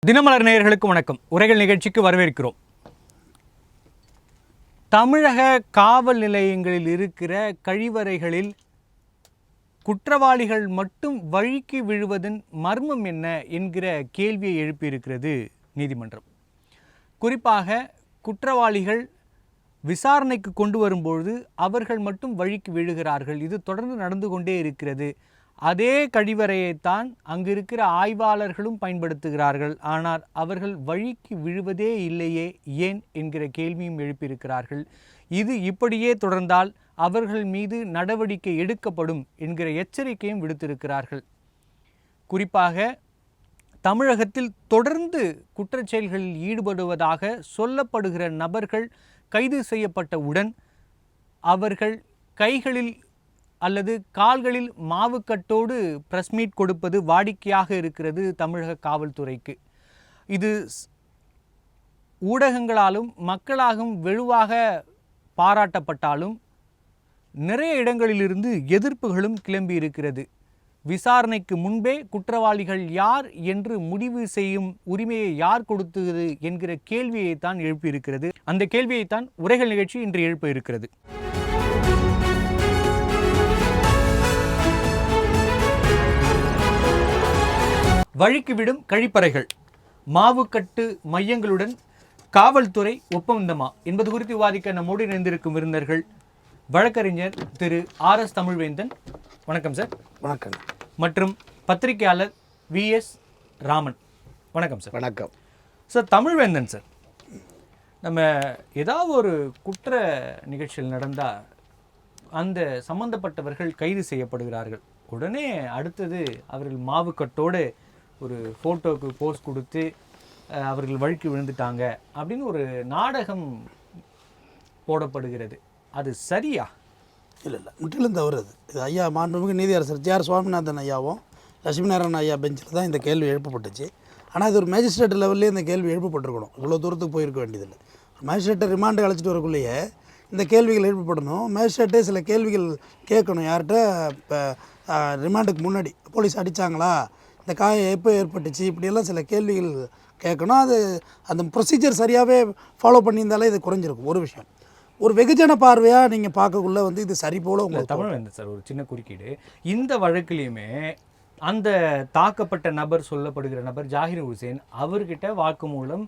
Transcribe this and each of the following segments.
தினமலர் நேயர்களுக்கு வணக்கம். உரைகள் நிகழ்ச்சிக்கு வரவேற்கிறோம். தமிழக காவல் நிலையங்களில் இருக்கிற கழிவறைகளில் குற்றவாளிகள் மட்டும் வழுக்கி விழுவதன் மர்மம் என்ன என்கிற கேள்வியை எழுப்பியிருக்கிறது நீதிமன்றம். குறிப்பாக குற்றவாளிகள் விசாரணைக்கு கொண்டு வரும்பொழுது அவர்கள் மட்டும் வழுக்கி விழுகிறார்கள். இது தொடர்ந்து நடந்து கொண்டே இருக்கிறது. அதே கழிவறையைத்தான் அங்கு இருக்கிற ஆய்வாளர்களும் பயன்படுத்துகிறார்கள். ஆனால் அவர்கள் வழுக்கி விழுவதே இல்லையே, ஏன் என்கிற கேள்வியும் எழுப்பியிருக்கிறார்கள். இது இப்படியே தொடர்ந்தால் அவர்கள் மீது நடவடிக்கை எடுக்கப்படும் என்கிற எச்சரிக்கையும் விடுத்திருக்கிறார்கள். குறிப்பாக தமிழகத்தில் தொடர்ந்து குற்றச்செயல்களில் ஈடுபடுவதாக சொல்லப்படுகிற நபர்கள் கைது செய்யப்பட்டவுடன் அவர்கள் கைகளில் அல்லது கால்களில் மாவுக்கட்டோடு பிரஸ் மீட் கொடுப்பது வாடிக்கையாக இருக்கிறது தமிழக காவல்துறைக்கு. இது ஊடகங்களாலும் மக்களாலும் வெகுவாக பாராட்டப்பட்டாலும் நிறைய இடங்களிலிருந்து எதிர்ப்புகளும் கிளம்பி இருக்கிறது. விசாரணைக்கு முன்பே குற்றவாளிகள் யார் என்று முடிவு செய்யும் உரிமையை யார் கொடுத்தது என்கிற கேள்வியைத்தான் எழுப்பியிருக்கிறது. அந்த கேள்வியைத்தான் உரைகள் நிகழ்ச்சி இன்று எழுப்ப இருக்கிறது. வழுக்கிவிடும் கழிப்பறைகள், மாவுக்கட்டு மையங்களுடன் காவல்துறை ஒப்பந்தமா என்பது குறித்து விவாதிக்க நம்மோடு இணைந்திருக்கும் விருந்தினர்கள் வழக்கறிஞர் திரு ஆர்.எஸ். தமிழ்வேந்தன், வணக்கம் சார். வணக்கம். மற்றும் பத்திரிகையாளர் வி.எஸ். ராமன், வணக்கம் சார். வணக்கம் சார். தமிழ்வேந்தன் சார், நம்ம ஏதாவது ஒரு குற்ற நிகழ்ச்சியில் நடந்தால் அந்த சம்பந்தப்பட்டவர்கள் கைது செய்யப்படுகிறார்கள். உடனே அடுத்தது அவர்கள் மாவுக்கட்டோடு ஒரு ஃபோட்டோவுக்கு போஸ்ட் கொடுத்து அவர்கள் வழுக்கி விழுந்துட்டாங்க அப்படின்னு ஒரு நாடகம் போடப்படுகிறது. அது சரியா? இல்லை, முற்றிலும் தவறு. இது ஐயா மாண்புமிகு நீதியரசர் ஜே.ஆர். சுவாமிநாதன் ஐயாவும் லட்சுமிநாராயணன் ஐயா பெஞ்சில் தான் இந்த கேள்வி எழுப்பப்பட்டுச்சு. ஆனால் இது ஒரு மேஜிஸ்ட்ரேட் லெவல்லே இந்த கேள்வி எழுப்பப்பட்டிருக்கணும். இவ்வளோ தூரத்துக்கு போயிருக்க வேண்டியதில்லை. மேஜிஸ்ட்ரேட்டை ரிமாண்டு அழைச்சிட்டு வரக்குள்ளேயே இந்த கேள்விகள் எழுப்பப்படணும். மேஜிஸ்ட்ரேட்டே சில கேள்விகள் கேட்கணும். யார்கிட்ட இப்போ ரிமாண்டுக்கு முன்னாடி போலீஸ் அடித்தாங்களா, இந்த காயம் எப்போ ஏற்பட்டுச்சு, இப்படியெல்லாம் சில கேள்விகள் கேட்கணும். அது அந்த ப்ரொசீஜர் சரியாகவே ஃபாலோ பண்ணியிருந்தாலே இது குறைஞ்சிருக்கும். ஒரு விஷயம், ஒரு வெகுஜன பார்வையாக நீங்கள் பார்க்கக்குள்ளே இது சரி போல் உங்களுக்கு தமிழ் வந்து சார் ஒரு சின்ன குறுக்கீடு. இந்த வழக்கிலையுமே அந்த தாக்கப்பட்ட நபர், சொல்லப்படுகிற நபர் ஜாகிர் ஹுசேன், அவர்கிட்ட வாக்குமூலம்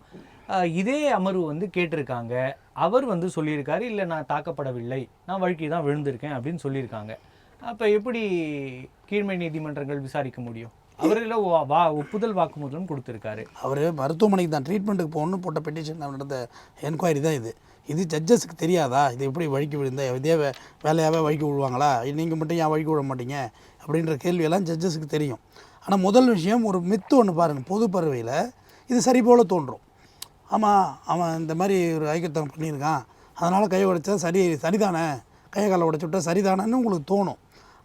இதே அமர்வு கேட்டிருக்காங்க. அவர் சொல்லியிருக்காரு, இல்லை நான் தாக்கப்படவில்லை, நான் வழுக்கி தான் விழுந்திருக்கேன் அப்படின்னு சொல்லியிருக்காங்க. அப்போ எப்படி கீழ்மை நீதிமன்றங்கள் விசாரிக்க முடியும்? அவரில் ஒப்புதல் வாக்குமூலம் கொடுத்துருக்காரு. அவர் மருத்துவமனைக்கு தான் ட்ரீட்மெண்ட்டுக்கு போகணும்னு போட்ட பெட்டிஷன் நடந்த என்கொயரி தான் இது ஜட்ஜஸுக்கு தெரியாதா? இது எப்படி வழுக்கி விழுந்த, இதே வேலையாகவே வழுக்கி விழுவாங்களா, நீங்கள் மட்டும் ஏன் வழுக்கி விட மாட்டீங்க அப்படின்ற கேள்வியெல்லாம் ஜட்ஜஸுக்கு தெரியும். ஆனால் முதல் விஷயம், ஒரு மித்து ஒன்று பாருங்கள். பொது பார்வையில் இது சரி போல் தோன்றும். ஆமாம், அவன் இந்த மாதிரி ஒரு ஐக்கியத்தனம் பண்ணியிருக்கான், அதனால் கையை உடைச்சா சரிதானே, கையை காலை உடைச்சி விட்டா சரிதானேன்னு உங்களுக்கு தோணும்.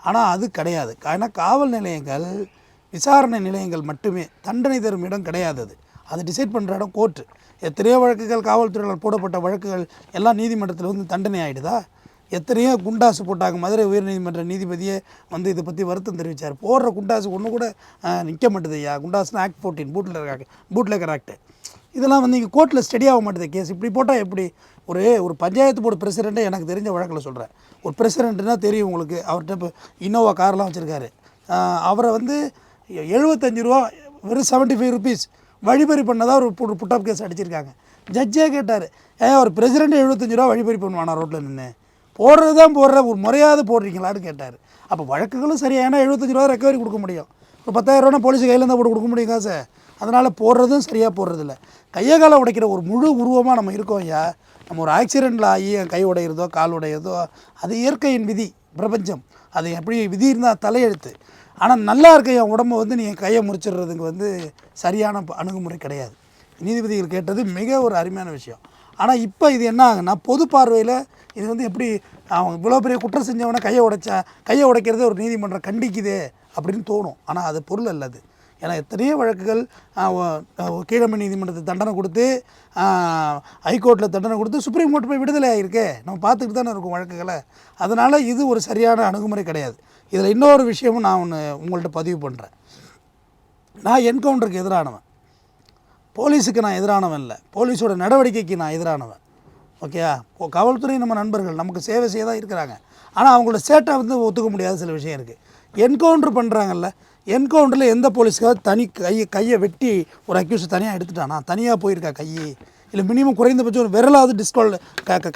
ஆனால் அது கிடையாது. ஏன்னா காவல் நிலையங்கள் விசாரணை நிலையங்கள் மட்டுமே, தண்டனை தரும் இடம் கிடையாது. அது டிசைட் பண்ணுற இடம் கோர்ட்டு. எத்தனையோ வழக்குகள் காவல்துறையால் போடப்பட்ட வழக்குகள் எல்லாம் நீதிமன்றத்தில் தண்டனை ஆகிடுதா? எத்தனையோ குண்டாசு போட்டாங்க. மதுரை உயர்நீதிமன்ற நீதிபதியே இதை பற்றி வருத்தம் தெரிவித்தார். போடுற குண்டாசு ஒன்று கூட நிற்க மாட்டுது ஐயா. குண்டாசுனா ஆக்ட் 14 பூட்லேக்கர் ஆக்ட். இதெல்லாம் இங்கே கோர்ட்டில் ஸ்டடி ஆக மாட்டேது கேஸ். இப்படி போட்டால் எப்படி? ஒரு பஞ்சாயத்து போர்டு பிரசிடெண்ட்டை எனக்கு தெரிஞ்ச வழக்கில் சொல்கிறேன். ஒரு பிரசிடெண்ட்டுனா தெரியும் உங்களுக்கு. அவர்கிட்ட இப்போ இன்னோவா கார்லாம் வச்சுருக்காரு. அவரை 75 ரூபா, வெறும் 75 ருபீஸ் வழிபறி பண்ணதாக ஒரு புட்டப் கேஸ் அடிச்சிருக்காங்க. ஜட்ஜே கேட்டார், ஒரு பிரசிடெண்ட் 75 ரூபா வழிபறி பண்ணுவானா ரோட்டில் நின்று? போடுறது தான் போடுற, ஒரு முறையாவது போடுறீங்களான்னு கேட்டார். அப்போ வழக்குகளும் சரியா? ஏன்னா 75 ரூபா ரெக்கவரி கொடுக்க முடியும். ஒரு 10,000 ரூபா போலீஸ் கையில் இருந்தால் போட்டு கொடுக்க முடியும் காசை. அதனால் போடுறதும் சரியாக போடுறதில்ல. கையை காலை உடைக்கிற ஒரு முழு உருவமாக நம்ம இருக்கோம் ஐயா. நம்ம ஒரு ஆக்சிடெண்ட்டில் ஆகி கை உடையிறதோ கால் உடையிறதோ அது இயற்கையின் விதி, பிரபஞ்சம். அது எப்படி விதி இருந்தால் தலையெழுத்து. ஆனால் நல்லா இருக்க என் உடம்பை நீங்கள் கையை முறிச்சிடுறதுக்கு சரியான அணுகுமுறை கிடையாது. நீதிபதிகள் கேட்டது மிக ஒரு அருமையான விஷயம். ஆனால் இப்போ இது என்ன ஆகுன்னா, பொது பார்வையில் இது எப்படி அவங்க இவ்வளோ பெரிய குற்றம் செஞ்சவனை கையை உடைக்கிறதே ஒரு நீதிமன்றம் கண்டிக்குதே அப்படின்னு தோணும். ஆனால் அது பொருள் அல்லது. ஏன்னா எத்தனையோ வழக்குகள் கீழமை நீதிமன்றத்துக்கு தண்டனை கொடுத்து, ஹைகோர்ட்டில் தண்டனை கொடுத்து, சுப்ரீம் கோர்ட் போய் விடுதலை ஆகியிருக்கே. நம்ம பார்த்துக்கிட்டு தானே இருக்கும் வழக்குகளை. அதனால் இது ஒரு சரியான அணுகுமுறை கிடையாது. இதில் இன்னொரு விஷயமும் நான் ஒன்று உங்கள்கிட்ட பதிவு பண்ணுறேன். நான் என்கவுண்டருக்கு எதிரானவன். போலீஸுக்கு நான் எதிரானவன் இல்லை, போலீஸோட நடவடிக்கைக்கு நான் எதிரானவன். ஓகேயா, காவல்துறை நம்ம நண்பர்கள், நமக்கு சேவை செய்ய தான் இருக்கிறாங்க. ஆனால் அவங்களோட சேட்டை வந்து ஒத்துக்க முடியாத சில விஷயம் இருக்குது. என்கவுண்டர் பண்ணுறாங்கல்ல, என்கவுண்டரில் எந்த போலீஸ்க்காவது தனி கையை வெட்டி ஒரு அக்யூஸ் தனியாக எடுத்துட்டானா, தனியாக போயிருக்கா கை, இல்லை மினிமம் குறைந்தபட்சம் ஒரு விரலாவது டிஸ்கால்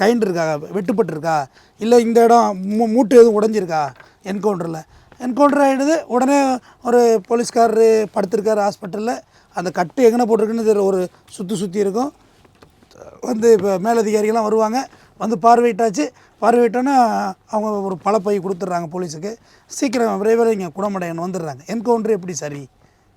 கைண்டு இருக்கா, வெட்டுப்பட்டிருக்கா, இல்லை இந்த இடம் மூட்டு எதுவும் உடஞ்சிருக்கா என்கவுண்டரில். என்கவுண்டர் ஆகிடுது, உடனே ஒரு போலீஸ்காரரு படுத்திருக்காரு ஹாஸ்பிட்டலில், அந்த கட்டு எங்கே போட்டிருக்குன்னு தெரியல, ஒரு சுற்றி இருக்கும். வந்து இப்போ மேலதிகாரிகள்லாம் வருவாங்க, வந்து பார்வையிட்டோன்னா அவங்க ஒரு பழப்பை கொடுத்துட்றாங்க போலீஸுக்கு. சீக்கிரம் விரைவில் இங்கே குணமடையணும் வந்துடுறாங்க. என்கவுண்டர் எப்படி சரி?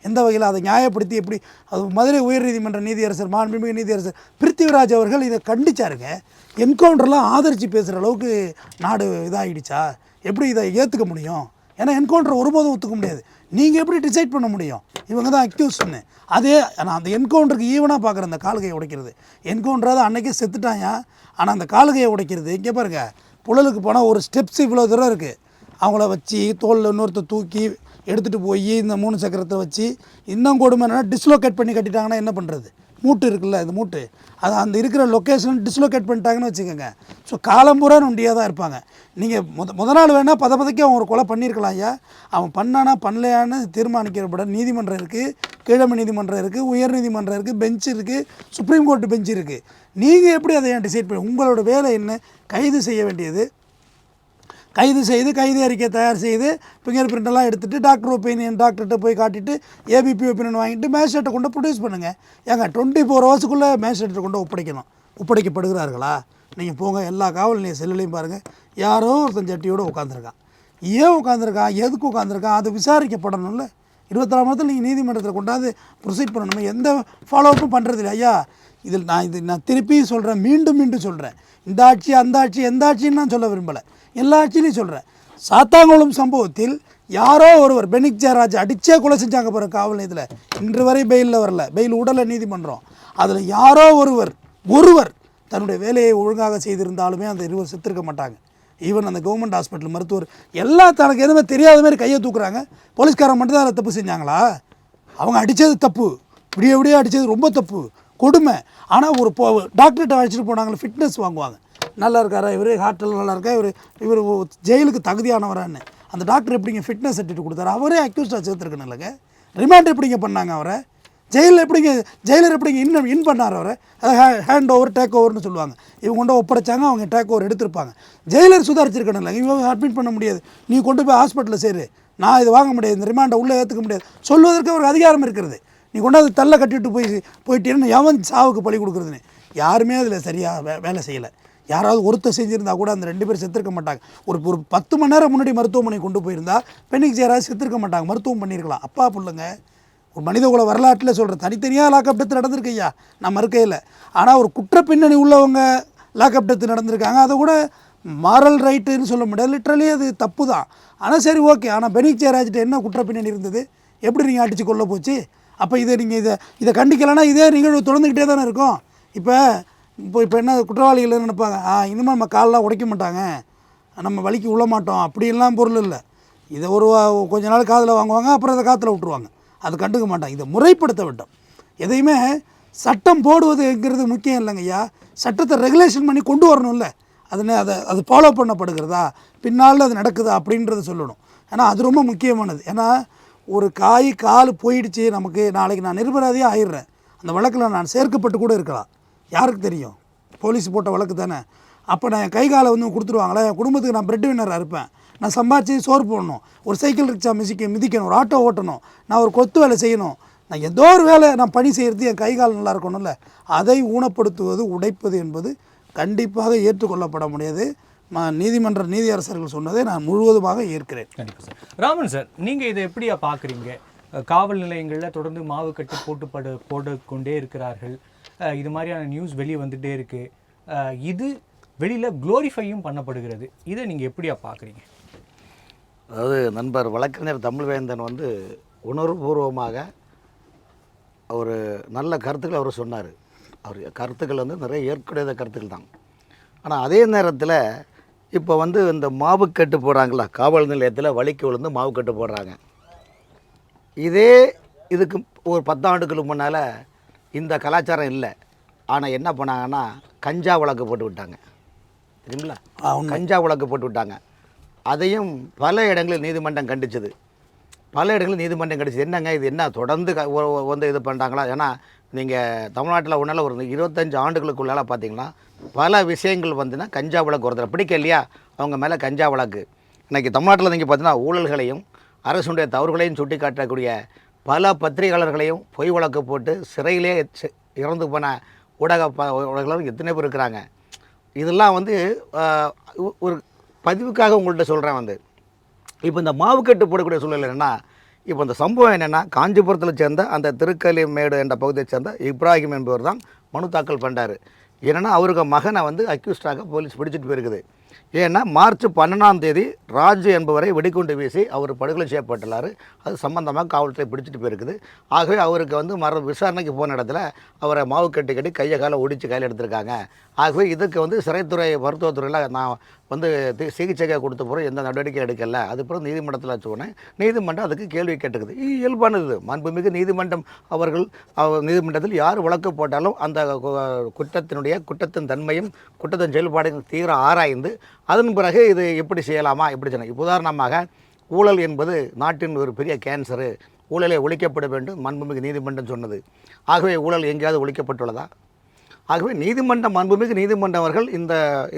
எந்த வகையில் அதை நியாயப்படுத்தி எப்படி? அது மதுரை உயர்நீதிமன்ற நீதியரசர், மாண்புமிகு நீதியரசர் பிருத்திவிராஜ் அவர்கள் இதை கண்டிச்சாருங்க. என்கவுண்டர்லாம் ஆதரித்து பேசுகிற அளவுக்கு நாடு இதாகிடுச்சா? எப்படி இதை ஏற்றுக்க முடியும்? ஏன்னா என்கவுண்டர் ஒருபோதும் ஒத்துக்க முடியாது. நீங்கள் எப்படி டிசைட் பண்ண முடியும் இவங்க தான் அக்யூஸ்ன்னு? அதே நான் அந்த என்கவுண்டருக்கு ஈவனாக பார்க்குறேன். அந்த கால்கையை உடைக்கிறது என்கவுண்டராக தான், அன்றைக்கே செத்துட்டாயா. ஆனால் அந்த கால்கையை உடைக்கிறது, இங்கே பாருங்கள், புழலுக்கு போனால் ஒரு ஸ்டெப்ஸ் இவ்வளோ தூரம் இருக்குது. அவங்கள வச்சு தோளில் இன்னொருத்தர் தூக்கி எடுத்துகிட்டு போய் இந்த 3 சக்கரத்தை வச்சு, இன்னும் கொடுமை என்னென்னா டிஸ்லோகேட் பண்ணி கட்டிட்டாங்கன்னா என்ன பண்ணுறது? மூட்டு இருக்குல்ல, இந்த மூட்டு, அது அந்த இருக்கிற லொக்கேஷன் டிஸ்லோகேட் பண்ணிட்டாங்கன்னு வச்சுக்கோங்க. ஸோ காலம்பூரா நொண்டியாக தான் இருப்பாங்க. நீங்கள் முத நாள் வேணால் பதப்பதைக்கு அவன் ஒரு கொலை பண்ணியிருக்கலாம். ஐயா, அவன் பண்ணானா பண்ணலையான்னு தீர்மானிக்கிறப்பட நீதிமன்றம் இருக்குது, கீழமை நீதிமன்றம் இருக்குது, உயர் நீதிமன்றம் இருக்குது, பெஞ்ச் இருக்குது, சுப்ரீம் கோர்ட்டு பெஞ்ச் இருக்குது. நீங்கள் எப்படி அதை ஏன் டிசைட் பண்ணி? உங்களோட வேலை என்ன? கைது செய்ய வேண்டியது, கைது செய்து கைது அறிக்கை தயார் செய்து ஃபிங்கர் பிரிண்டெல்லாம் எடுத்துகிட்டு டாக்டர் ஒப்பீனியன் டாக்டர்கிட்ட போய் காட்டிட்டு ஏபிபி ஒப்பீனியன் வாங்கிட்டு மேஜிஸ்ட்ரேட்டை கொண்டு ப்ரொடியூஸ் பண்ணுங்கள். ஏங்க 24 ஹவர்ஸுக்குள்ளே மேஜிஸ்ட்ரேட்டை கொண்டு ஒப்படைக்கப்படுகிறார்களா? நீங்கள் போங்க, எல்லா காவல் நிலைய செல்லுலையும் பாருங்கள், யாரோ ஒருத்தன் ஜட்டியோடு உட்காந்துருக்கான். ஏன் உட்காந்துருக்கான், எதுக்கு உட்காந்துருக்கான், அது விசாரிக்கப்படணும்ல. 24 மணி நேரத்தில் நீங்கள் நீதிமன்றத்தில் கொண்டாந்து ப்ரொசீட் பண்ணணும். எந்த ஃபாலோஅப்பும் பண்ணுறது இல்லை. ஐயா, இதில் நான் திருப்பி சொல்கிறேன், மீண்டும் சொல்கிறேன், இந்த ஆட்சி அந்த ஆட்சி எந்த ஆட்சின்னு நான் சொல்ல விரும்பலை, எல்லா ஆட்சியிலையும் சொல்கிறேன். சாத்தாங்குளம் சம்பவத்தில் யாரோ ஒருவர் பெனிக் ஜெயராஜ் அடித்தே கொலை செஞ்சாங்க பாருங்க காவல் நிலையத்தில், இன்று வரை பெயிலில் வரல, பெயில் உடலை நீதிமன்றம். அதில் யாரோ ஒருவர் தன்னுடைய வேலையை ஒழுங்காக செய்திருந்தாலுமே அந்த 20 செத்துருக்க மாட்டாங்க. ஈவன் அந்த கவர்மெண்ட் ஹாஸ்பிட்டல் மருத்துவர் எல்லாம் தனக்கு எதுவுமே தெரியாத மாதிரி கையை தூக்குறாங்க. போலீஸ்காரன் மட்டும் தான் அதை தப்பு செஞ்சாங்களா? அவங்க அடித்தது தப்பு, இப்படியே அடித்தது ரொம்ப தப்பு, கொடுமை. ஆனால் ஒரு டாக்டர்கிட்ட அழைச்சிட்டு போனாங்களே, ஃபிட்னஸ் வாங்குவாங்க, நல்லா இருக்காரா இவர், ஹார்ட்டெல்லாம் நல்லா இருக்கா இவர் ஜெயிலுக்கு தகுதியானவரான்னு. அந்த டாக்டர் எப்படிங்க ஃபிட்னஸ் சர்டிஃபிகேட் கொடுத்தாரு? அவரே அக்யூஸ்டாக சேர்த்துருக்கணும் இல்லைங்க. ரிமாண்ட் எப்படிங்க பண்ணாங்க அவரை? ஜெயிலில் எப்படிங்க இன் பண்ணார் அவரை? அதை ஹேண்ட் ஓவர் டேக் ஓவர்னு சொல்லுவாங்க. இவங்க கொண்டு ஒப்படைச்சாங்க, அவங்க டேக் ஓவர் எடுத்திருப்பாங்க. ஜெயிலர் சுதாரிச்சிருக்கணும் இல்லை, இவங்க அட்மிட் பண்ண முடியாது, நீ கொண்டு போய் ஹாஸ்பிட்டலில் சேரு, நான் இது வாங்க முடியாது, இந்த ரிமாண்டை உள்ளே ஏற்றுக்க முடியாது சொல்வதற்கு ஒரு அதிகாரம் இருக்கிறது. நீ கொண்டாந்து தள்ள கட்டிட்டு போயிட்டேன்னு எவன் சாவுக்கு பழி கொடுக்குறதுன்னு யாருமே அதில் சரியாக வேலை செய்யலை. யாராவது ஒருத்தர் செஞ்சுருந்தா கூட அந்த 2 பேர் செத்துருக்க மாட்டாங்க. ஒரு 10 மணி நேரம் முன்னாடி மருத்துவமனை கொண்டு போயிருந்தா பெனிக் ஜெயராஜ் செத்துருக்க மாட்டாங்க, மருத்துவம் பண்ணியிருக்கலாம். அப்பா பிள்ளைங்க, ஒரு மனிதகுல வரலாற்றில் சொல்கிற தனித்தனியாக லாக்அப் டெத்து நடந்திருக்கு ஐயா, நான் மறுக்கையில். ஆனால் ஒரு குற்ற பின்னணி உள்ளவங்க லாக்அப் டெத்து நடந்திருக்காங்க. அதை கூட மாரல் ரைட்டுன்னு சொல்ல முடியாது, லிட்ரலி அது தப்பு தான். ஆனால் சரி ஓகே. ஆனால் பெனிக் ஜெயராஜ்கிட்ட என்ன குற்ற பின்னணி இருந்தது? எப்படி நீங்கள் அடித்து கொள்ள போச்சு? அப்போ நீங்கள் இதை கண்டிக்கலைன்னா இதே நிகழ்வு தொடர்ந்துக்கிட்டே தானே இருக்கும். இப்போ என்ன குற்றவாளிகள் நினைப்பாங்க, இனிமேல் நம்ம காலெலாம் உடைக்க மாட்டாங்க, நம்ம வலிக்கு உள்ள மாட்டோம், அப்படின்லாம் பொருள் இல்லை. இதை கொஞ்ச நாள் காதில் வாங்குவாங்க, அப்புறம் அதை காற்றுல விட்டுருவாங்க, அதை கண்டுக்க மாட்டாங்க. இதை முறைப்படுத்த வேண்டும். எதையுமே சட்டம் போடுவதுங்கிறது முக்கியம் இல்லைங்க ஐயா, சட்டத்தை ரெகுலேஷன் பண்ணி கொண்டு வரணும்ல. அது ஃபாலோ பண்ணப்படுகிறதா, பின்னால் அது நடக்குதா அப்படின்றத சொல்லணும். ஏன்னா அது ரொம்ப முக்கியமானது. ஏன்னா ஒரு கால் போயிடுச்சு நமக்கு, நாளைக்கு நான் நிரபராதியாக ஆயிடுறேன், அந்த வழக்கில் நான் சேர்க்கப்பட்டு கூட இருக்கலாம், யாருக்கு தெரியும்? போலீஸ் போட்ட வழக்கு தானே. அப்போ நான் என் கை காலை கொடுத்துருவாங்களா? என் குடும்பத்துக்கு நான் பிரெட் வின்னராக இருப்பேன், நான் சம்பாதிச்சு சோறு போடணும், ஒரு சைக்கிள் ரிக்ஷா மிதிக்கணும், ஒரு ஆட்டோ ஓட்டணும், நான் ஒரு கொத்து வேலை செய்யணும், நான் ஏதோ ஒரு வேலை நான் பணி செய்கிறது, என் கை கால் நல்லா இருக்கணும்ல. அதை ஊனப்படுத்துவது, உடைப்பது என்பது கண்டிப்பாக ஏற்றுக்கொள்ளப்பட முடியாது. நீதியரசர்கள் சொன்னதை நான் முழுவதுமாக ஏற்கிறேன். கண்டிப்பாக சார். ராமன் சார், நீங்கள் இதை எப்படியா பார்க்குறீங்க? காவல் நிலையங்களில் தொடர்ந்து மாவு கட்டு போட்டுக்கொண்டே இருக்கிறார்கள், இது மாதிரியான நியூஸ் வெளியே வந்துகிட்டே இருக்குது, இது வெளியில் க்ளோரிஃபையும் பண்ணப்படுகிறது, இதை நீங்கள் எப்படியா பார்க்குறீங்க? அதாவது நண்பர் வழக்கறிஞர் தமிழ்வேந்தன் உணர்வுபூர்வமாக ஒரு நல்ல கருத்துக்கள் அவர் சொன்னார். அவர் கருத்துக்கள் நிறைய ஏற்கனவே கருத்துக்கள் தான். ஆனால் அதே நேரத்தில் இப்போ இந்த மாவுக்கட்டு போடுறாங்களா, காவல் நிலையத்தில் வலிக்கு விழுந்து மாவுக்கட்டு போடுறாங்க. இதுக்கு ஒரு 10 ஆண்டுகளுக்கு முன்னால் இந்த கலாச்சாரம் இல்லை. ஆனால் என்ன பண்ணாங்கன்னா கஞ்சா வழக்கு போட்டு விட்டாங்க தெரியுங்களா? கஞ்சா வழக்கு போட்டு விட்டாங்க. அதையும் பல இடங்களில் நீதிமன்றம் கண்டிச்சது. பல இடங்களில் நீதிமன்றம் கண்டிச்சது. என்னங்க இது என்ன தொடர்ந்து வந்து இது பண்ணுறாங்களா? ஏன்னா நீங்கள் தமிழ்நாட்டில் ஒன்றால் ஒரு 25 ஆண்டுகளுக்குள்ளால பார்த்தீங்கன்னா பல விஷயங்கள் வந்துன்னா கஞ்சா வழக்கு ஒருத்தர் பிடிக்க இல்லையா அவங்க மேலே கஞ்சா வழக்கு. இன்றைக்கி தமிழ்நாட்டில் நீங்கள் பார்த்தீங்கன்னா ஊழல்களையும் அரசுடைய தவறுகளையும் சுட்டி காட்டக்கூடிய பல பத்திரிகையாளர்களையும் பொய் வழக்கு போட்டு சிறையிலே இறந்து போன ஊடகங்களும் எத்தனை பேர் இருக்கிறாங்க. இதெல்லாம் வந்து ஒரு பதிவுக்காக உங்கள்கிட்ட சொல்கிறேன். வந்து இப்போ இந்த மாவுக்கட்டு போடக்கூடிய சூழ்நிலை என்னென்னா, இப்போ இந்த சம்பவம் என்னென்னா காஞ்சிபுரத்தில் சேர்ந்த அந்த திருக்கலிமேடு என்ற பகுதியை சேர்ந்த இப்ராஹிம் என்பவர் தான் மனு தாக்கல் பண்ணுறாரு. ஏன்னா அவருக்கு மகனை வந்து அக்யூஸ்டாக போலீஸ் பிடிச்சிட்டு போயிருக்குது. ஏன்னா மார்ச் 12ஆம் தேதி ராஜு என்பவரை வெடிகுண்டு வீசி அவர் படுகொலை செய்யப்பட்டுள்ளார். அது சம்பந்தமாக காவல்துறை பிடிச்சிட்டு போயிருக்குது. ஆகவே அவருக்கு வந்து விசாரணைக்கு போன இடத்துல அவரை மாவு கட்டி கையை காலை ஒடிச்சு கையில் எடுத்திருக்காங்க. ஆகவே இதுக்கு வந்து சிறைத்துறை மருத்துவத்துறையில் நான் வந்து சிகிச்சைக்காக கொடுத்த பிறகு எந்த நடவடிக்கை எடுக்கலை. அதுக்கப்புறம் நீதிமன்றத்தில் சொன்னேன். நீதிமன்றம் அதுக்கு கேள்வி கேட்டுக்குது. இயல்பானது. மாண்புமிகு நீதிமன்றம் அவர்கள் நீதிமன்றத்தில் யார் வழக்கு போட்டாலும் அந்த குற்றத்தின் தன்மையும் குற்றத்தின் செயல்பாடுகள் தீவிர ஆராய்ந்து அதன் பிறகு இது எப்படி செய்யலாமா இப்படி சொன்னேன். இப்போ உதாரணமாக ஊழல் என்பது நாட்டின் ஒரு பெரிய கேன்சரு, ஊழலை ஒழிக்கப்பட வேண்டும் மாண்புமிகு நீதிமன்றம் சொன்னது. ஆகவே ஊழல் எங்கேயாவது ஒழிக்கப்பட்டுள்ளதா? ஆகவே மாண்புமிகு நீதிமன்றம் அவர்கள்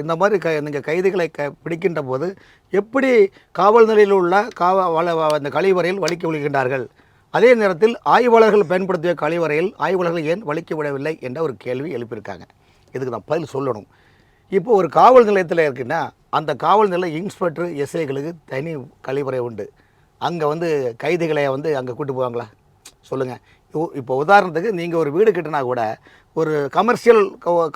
இந்த மாதிரி நீங்கள் கைதிகளை பிடிக்கின்ற போது எப்படி காவல் நிலையில் உள்ள அந்த கழிவறையில் வலிக்க விழுகின்றார்கள், அதே நேரத்தில் ஆய்வாளர்கள் பயன்படுத்திய கழிவறையில் ஆய்வாளர்கள் ஏன் வலிக்க விடவில்லை என்ற ஒரு கேள்வி எழுப்பியிருக்காங்க. இதுக்கு நான் பதில் சொல்லணும். இப்போ ஒரு காவல் நிலையத்தில் இருக்குன்னா அந்த காவல் நிலைய இன்ஸ்பெக்டர் எஸ்ஐகளுக்கு தனி கழிவறை உண்டு. அங்கே வந்து கைதிகளை வந்து அங்கே கூட்டு போவாங்களா சொல்லுங்கள்? இப்போ உதாரணத்துக்கு நீங்கள் ஒரு வீடு கட்டினா கூட ஒரு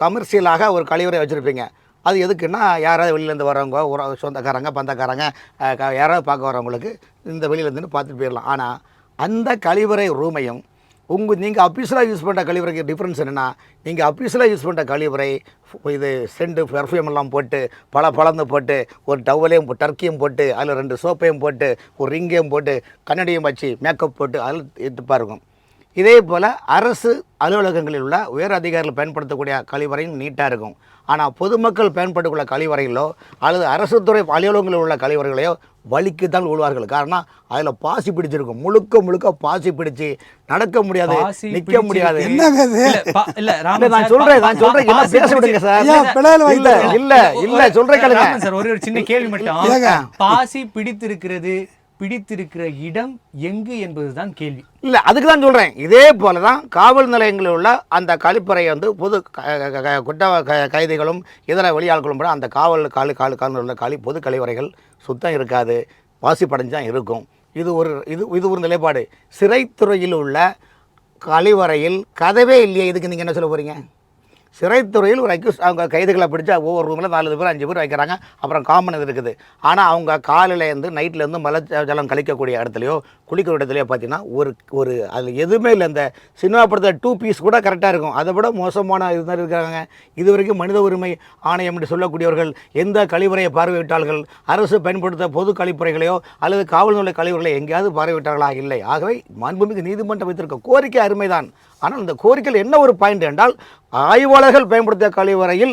கமர்ஷியலாக ஒரு கழிவறை வச்சுருப்பீங்க. அது எதுக்குன்னா யாராவது வெளியிலேருந்து வரவங்க சொந்தக்காரங்க பந்தக்காரங்க யாராவது பார்க்க வரவங்களுக்கு இந்த வெளியிலேருந்துன்னு பார்த்துட்டு போயிடலாம். ஆனால் அந்த கழிவறை ரூமையும் நீங்கள் அஃபீஷியலாக யூஸ் பண்ணுற கழிவறைக்கு டிஃப்ரென்ஸ் என்னென்னா, நீங்கள் அஃபீஷியலாக யூஸ் பண்ணுற கழிவறை இது சென்ட் பெர்ஃப்யூம் எல்லாம் போட்டு பழந்து போட்டு ஒரு டவலையும் டர்க்கியும் போட்டு அதில் 2 சோப்பையும் போட்டு ஒரு ரிங்கையும் போட்டு கண்ணடியும் வச்சு மேக்கப் போட்டு அதில் எடுத்துப்பாக இருக்கும். இதே போல் அரசு அலுவலகங்களில் உள்ள உயர் அதிகாரிகள் பயன்படுத்தக்கூடிய கழிவறையும் நீட்டாக இருக்கும். ஆனால் பொதுமக்கள் பயன்படுத்தக்கூடிய கழிவறைகளோ அல்லது அரசு துறை அலுவலகங்களில் உள்ள கழிவறைகளையோ வலிக்கு தான் விழுவார்கள். காரணம் அதில் பாசி பிடிச்சிருக்கும். முழுக்க பாசி பிடிச்சி நடக்க முடியாது, நிற்க முடியாது. நான் சொல்றேன் பேச விடுங்க சார். இல்ல சொல்றேன் கேளுங்க சார். ஒரு சின்ன கேள்வி மட்டும். பாசி பிடித்திருக்கிற இடம் எங்கு என்பதுதான் கேள்வி. இல்லை அதுக்கு தான் சொல்கிறேன். இதே போல தான் காவல் நிலையங்களில் உள்ள அந்த கழிப்பறை வந்து பொது குற்ற கைதிகளும் இதர வெளியாட்களும் கூட அந்த காவல் உள்ள பொது கழிவறைகள் சுத்தம் இருக்காது, வாசிப்படைஞ்சு தான் இருக்கும். இது ஒரு நிலைப்பாடு. சிறைத்துறையில் உள்ள கழிவறையில் கதவே இல்லையே, இதுக்கு நீங்கள் என்ன சொல்ல போகிறீங்க? சிறைத்துறையில் ஒரு அவங்க கைதுகளை பிடிச்சா ஒவ்வொரு ரூமில் 4 பேர் 5 பேர் வைக்கிறாங்க. அப்புறம் காமன் இது இருக்குது. ஆனால் அவங்க காலையிலேருந்து நைட்லேருந்து மலை ஜலம் கழிக்கக்கூடிய இடத்துலையோ குளிக்கிற இடத்துலையோ பார்த்தீங்கன்னா ஒரு அதில் எதுவுமே இல்லை. இந்த சினிமா படத்தில் 2 பீஸ் கூட கரெக்டாக இருக்கும். அதை விட மோசமான இது மாதிரி இருக்கிறாங்க. இது வரைக்கும் மனித உரிமை ஆணையம் என்று சொல்லக்கூடியவர்கள் எந்த கழிவறையை பார்வையிட்டார்கள்? அரசு பயன்படுத்த பொது கழிப்பறைகளையோ அல்லது காவல் நிலைய கழிவறைகளை எங்கேயாவது பார்வையிட்டார்களா? இல்லை. ஆகவே மாண்புமிகு நீதிமன்றம் வைத்திருக்க கோரிக்கை அருமைதான். ஆனால் இந்த கோரிக்கையில் என்ன ஒரு பாயிண்ட் என்றால், ஆய்வாளர்கள் பயன்படுத்திய கழிவறையில்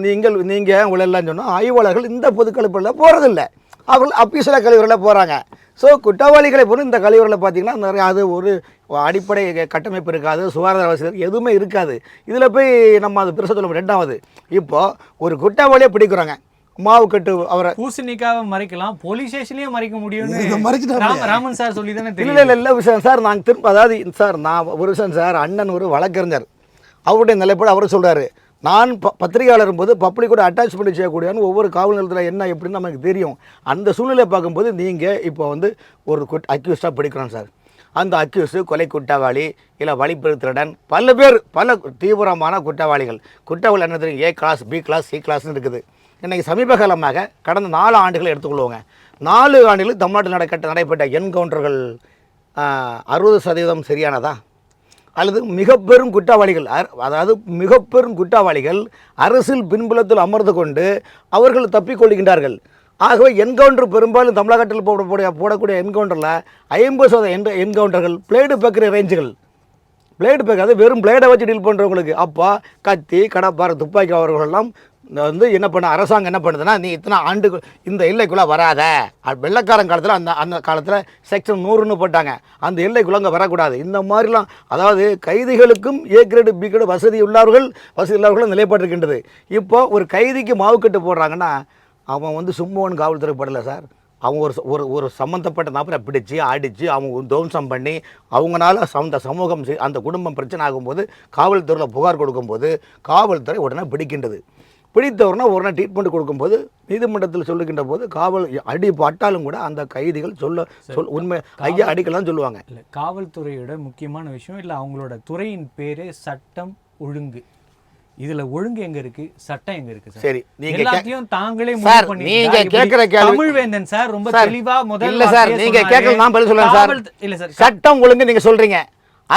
நீங்கள் உங்களெல்லாம் சொன்னால் ஆய்வாளர்கள் இந்த பொது கழிப்பறையில் போகிறதில்லை, அவர்கள் அஃபீஷியலாக கழிவறையில் போகிறாங்க. ஸோ குற்றவாளிகளை பொறுத்து இந்த கழிவறையில் பார்த்திங்கன்னா நிறைய அது ஒரு அடிப்படை கட்டமைப்பு இருக்காது, சுகாதார வசதி எதுவுமே இருக்காது. இதில் போய் நம்ம அது பெருசாக சொல்ல. 2வது, இப்போது ஒரு குற்றவாளியை பிடிக்கிறாங்க, மாவு கட்டு அவரை பூசணிக்காவை மறைக்கலாம், போலீஸ் ஸ்டேஷன்லயே மறைக்க முடியும்னு ராமன் சார் சொல்லி தானே தெரியும். இல்லை விஷயம் சார். நாங்கள் திரும்ப அதாவது சார் நான் ஒரு விஷயம் சார், அண்ணன் ஒரு வழக்கறிஞர், அவருடைய நிலைப்பாடு அவர் சொல்கிறாரு. நான் பத்திரிகையாளர் போது பப்ளிக்கோட அட்டாச்மெண்ட் செய்யக்கூடியன்னு ஒவ்வொரு காவல் நிலையத்தில் என்ன எப்படின்னு நமக்கு தெரியும். அந்த சூழ்நிலை பார்க்கும்போது நீங்கள் இப்போ வந்து ஒரு அக்யூஸ்டாக பிடிக்கிறோம் சார். அந்த அக்யூஸ்டு கொலை குற்றவாளி இல்லை வழிப்பறி திருடன் பல தீவிரமான குற்றவாளிகள் என்ன தெரியும், A class B class C கிளாஸ்னு இருக்குது. இன்றைக்கி சமீப காலமாக கடந்த 4 ஆண்டுகளை எடுத்துக்கொள்வோங்க. 4 ஆண்டுகளில் தமிழ்நாட்டில் நடைபெற்ற என்கவுண்டர்கள் 60% சரியானதா? அல்லது மிக பெரும் குற்றவாளிகள் அரசியல் பின்புலத்தில் அமர்ந்து கொண்டு அவர்கள் தப்பிக்கொள்கின்றார்கள். ஆகவே என்கவுண்டர் பெரும்பாலும் தமிழகத்தில் போடக்கூடிய என்கவுண்டரில் 50% என்கவுண்டர்கள் பிளேடு பேக்கரி ரேஞ்சுகள் பிளேடு பேக்காது வெறும் பிளேடை வச்சு டீல் பண்ணுறவங்களுக்கு அப்போ கத்தி கடப்பாறை துப்பாக்கி அவர்களெல்லாம் வந்து என்ன பண்ண அரசாங்கம் என்ன பண்ணுதுன்னா நீ இத்தனை ஆண்டுக்கு இந்த எல்லைக்குள்ளே வராத. வெள்ளைக்காரன் காலத்தில் அந்த காலத்தில் செக்ஷன் 100ன்னு போட்டாங்க, அந்த எல்லைக்குள்ளே அங்கே வரக்கூடாது. இந்த மாதிரிலாம் அதாவது கைதிகளுக்கும் ஏ கிரேடு பி கிரேடு வசதி இல்லாதவர்களும் நிலைப்பட்டிருக்கின்றது. இப்போ ஒரு கைதிக்கு மாவுக்கட்டு போடுறாங்கன்னா அவன் வந்து சும்மாவன் காவல்துறை படலை சார். அவங்க ஒரு ஒரு சம்மந்தப்பட்ட நபரை பிடிச்சி அடித்து அவங்க துவம்சம் பண்ணி அவங்களால அந்த சமூகம் அந்த குடும்பம் பிரச்சனை ஆகும்போது காவல்துறையில் புகார் கொடுக்கும்போது காவல்துறை உடனே பிடிக்கின்றது. பிடித்தவர்னா உடனே ட்ரீட்மெண்ட் கொடுக்கும்போது நீதிமன்றத்தில் சொல்லுகின்ற போது காவல் அடி பட்டாலும் கூட அந்த கைதிகள் உண்மை ஐயா அடிக்கலாம் சொல்லுவாங்க. இல்லை, காவல்துறையோட முக்கியமான விஷயம் இல்லை, அவங்களோட துறையின் பேரே சட்டம் ஒழுங்கு. இதுல ஒழுங்கு எங்க இருக்கு, சட்டம் எங்க இருக்கு? சரி, நீங்க எல்லாத்தையும் தாங்களே சார் நீங்க கேக்குற கேள்வி தமிழ்வேந்தன் சார் ரொம்ப தெளிவா முதல்ல இல்ல சார், நீங்க கேக்குறது நான் பதில் சொல்றேன் சார். இல்ல சார், சட்டம் ஒழுங்கு நீங்க சொல்றீங்க,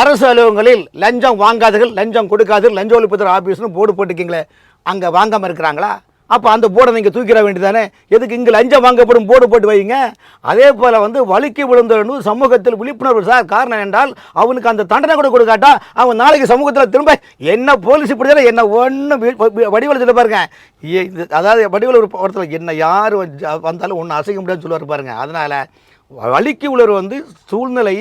அரசு அலுவலகங்களில் லஞ்சம் வாங்காதீர்கள், லஞ்சம் கொடுக்காதீர்கள், லஞ்ச ஒழிப்புத்துறை ஆபீஸ்னு போர்டு போட்டுக்கீங்களே, அங்க வாங்காம இருக்கிறாங்களா? அப்போ அந்த போர்டை நீங்கள் தூக்கிட வேண்டியதானே? எதுக்கு இங்கே லஞ்சம் வாங்கப்படும் போர்டு போட்டு வைங்க. அதே போல் வந்து வலிக்கு விழுந்தவனு சமூகத்தில் விழிப்புணர்வு சார். காரணம் என்றால் அவனுக்கு அந்த தண்டனை கூட கொடுக்காட்டா அவன் நாளைக்கு சமூகத்தில் திரும்ப என்ன போலீஸ் இப்படி என்ன ஒன்று வடிவில் சொல்ல பாருங்க. அதாவது வடிவில் ஒரு ஒருத்தர் என்ன யார் வந்தாலும் ஒன்று அசைக்க முடியாதுன்னு சொல்லுவார் பாருங்க. அதனால் வலிக்கு உணர்வு வந்து சூழ்நிலை,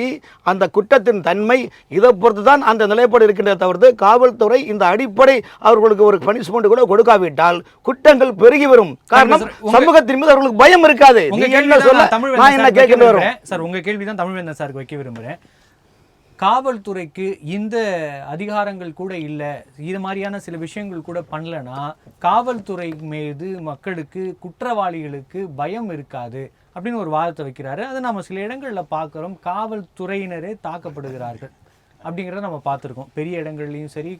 அந்த குற்றத்தின் தன்மை, இதை பொறுத்து தான் அந்த நிலைப்பாடு இருக்கின்றதை தவிர்த்து காவல்துறை இந்த அடிப்படை அவர்களுக்கு ஒரு பனிஷ்மெண்ட் கூட கொடுக்காவிட்டால் குற்றங்கள் பெருகி வரும். காரணம் சமூகத்தின் மீது அவர்களுக்கு பயம் இருக்காது. நான் என்ன கேட்கிட்டு வரும் சார், உங்க கேள்விதான் தமிழ்வேந்தன் சாருக்கு வைக்க விரும்புகிறேன். காவல்துறைக்கு இந்த அதிகாரங்கள் கூட இல்லை, இது மாதிரியான சில விஷயங்கள் கூட பண்ணலன்னா காவல்துறை மீது மக்களுக்கு குற்றவாளிகளுக்கு பயம் இருக்காது அப்படின்னு ஒரு வாதத்தை வைக்கிறாரு. அதை நம்ம சில இடங்களில் பார்க்குறோம், காவல்துறையினரே தாக்கப்படுகிறார்கள் அப்படிங்கிறத நம்ம பார்த்துருக்கோம். பெரிய இடங்கள்லையும் சரி,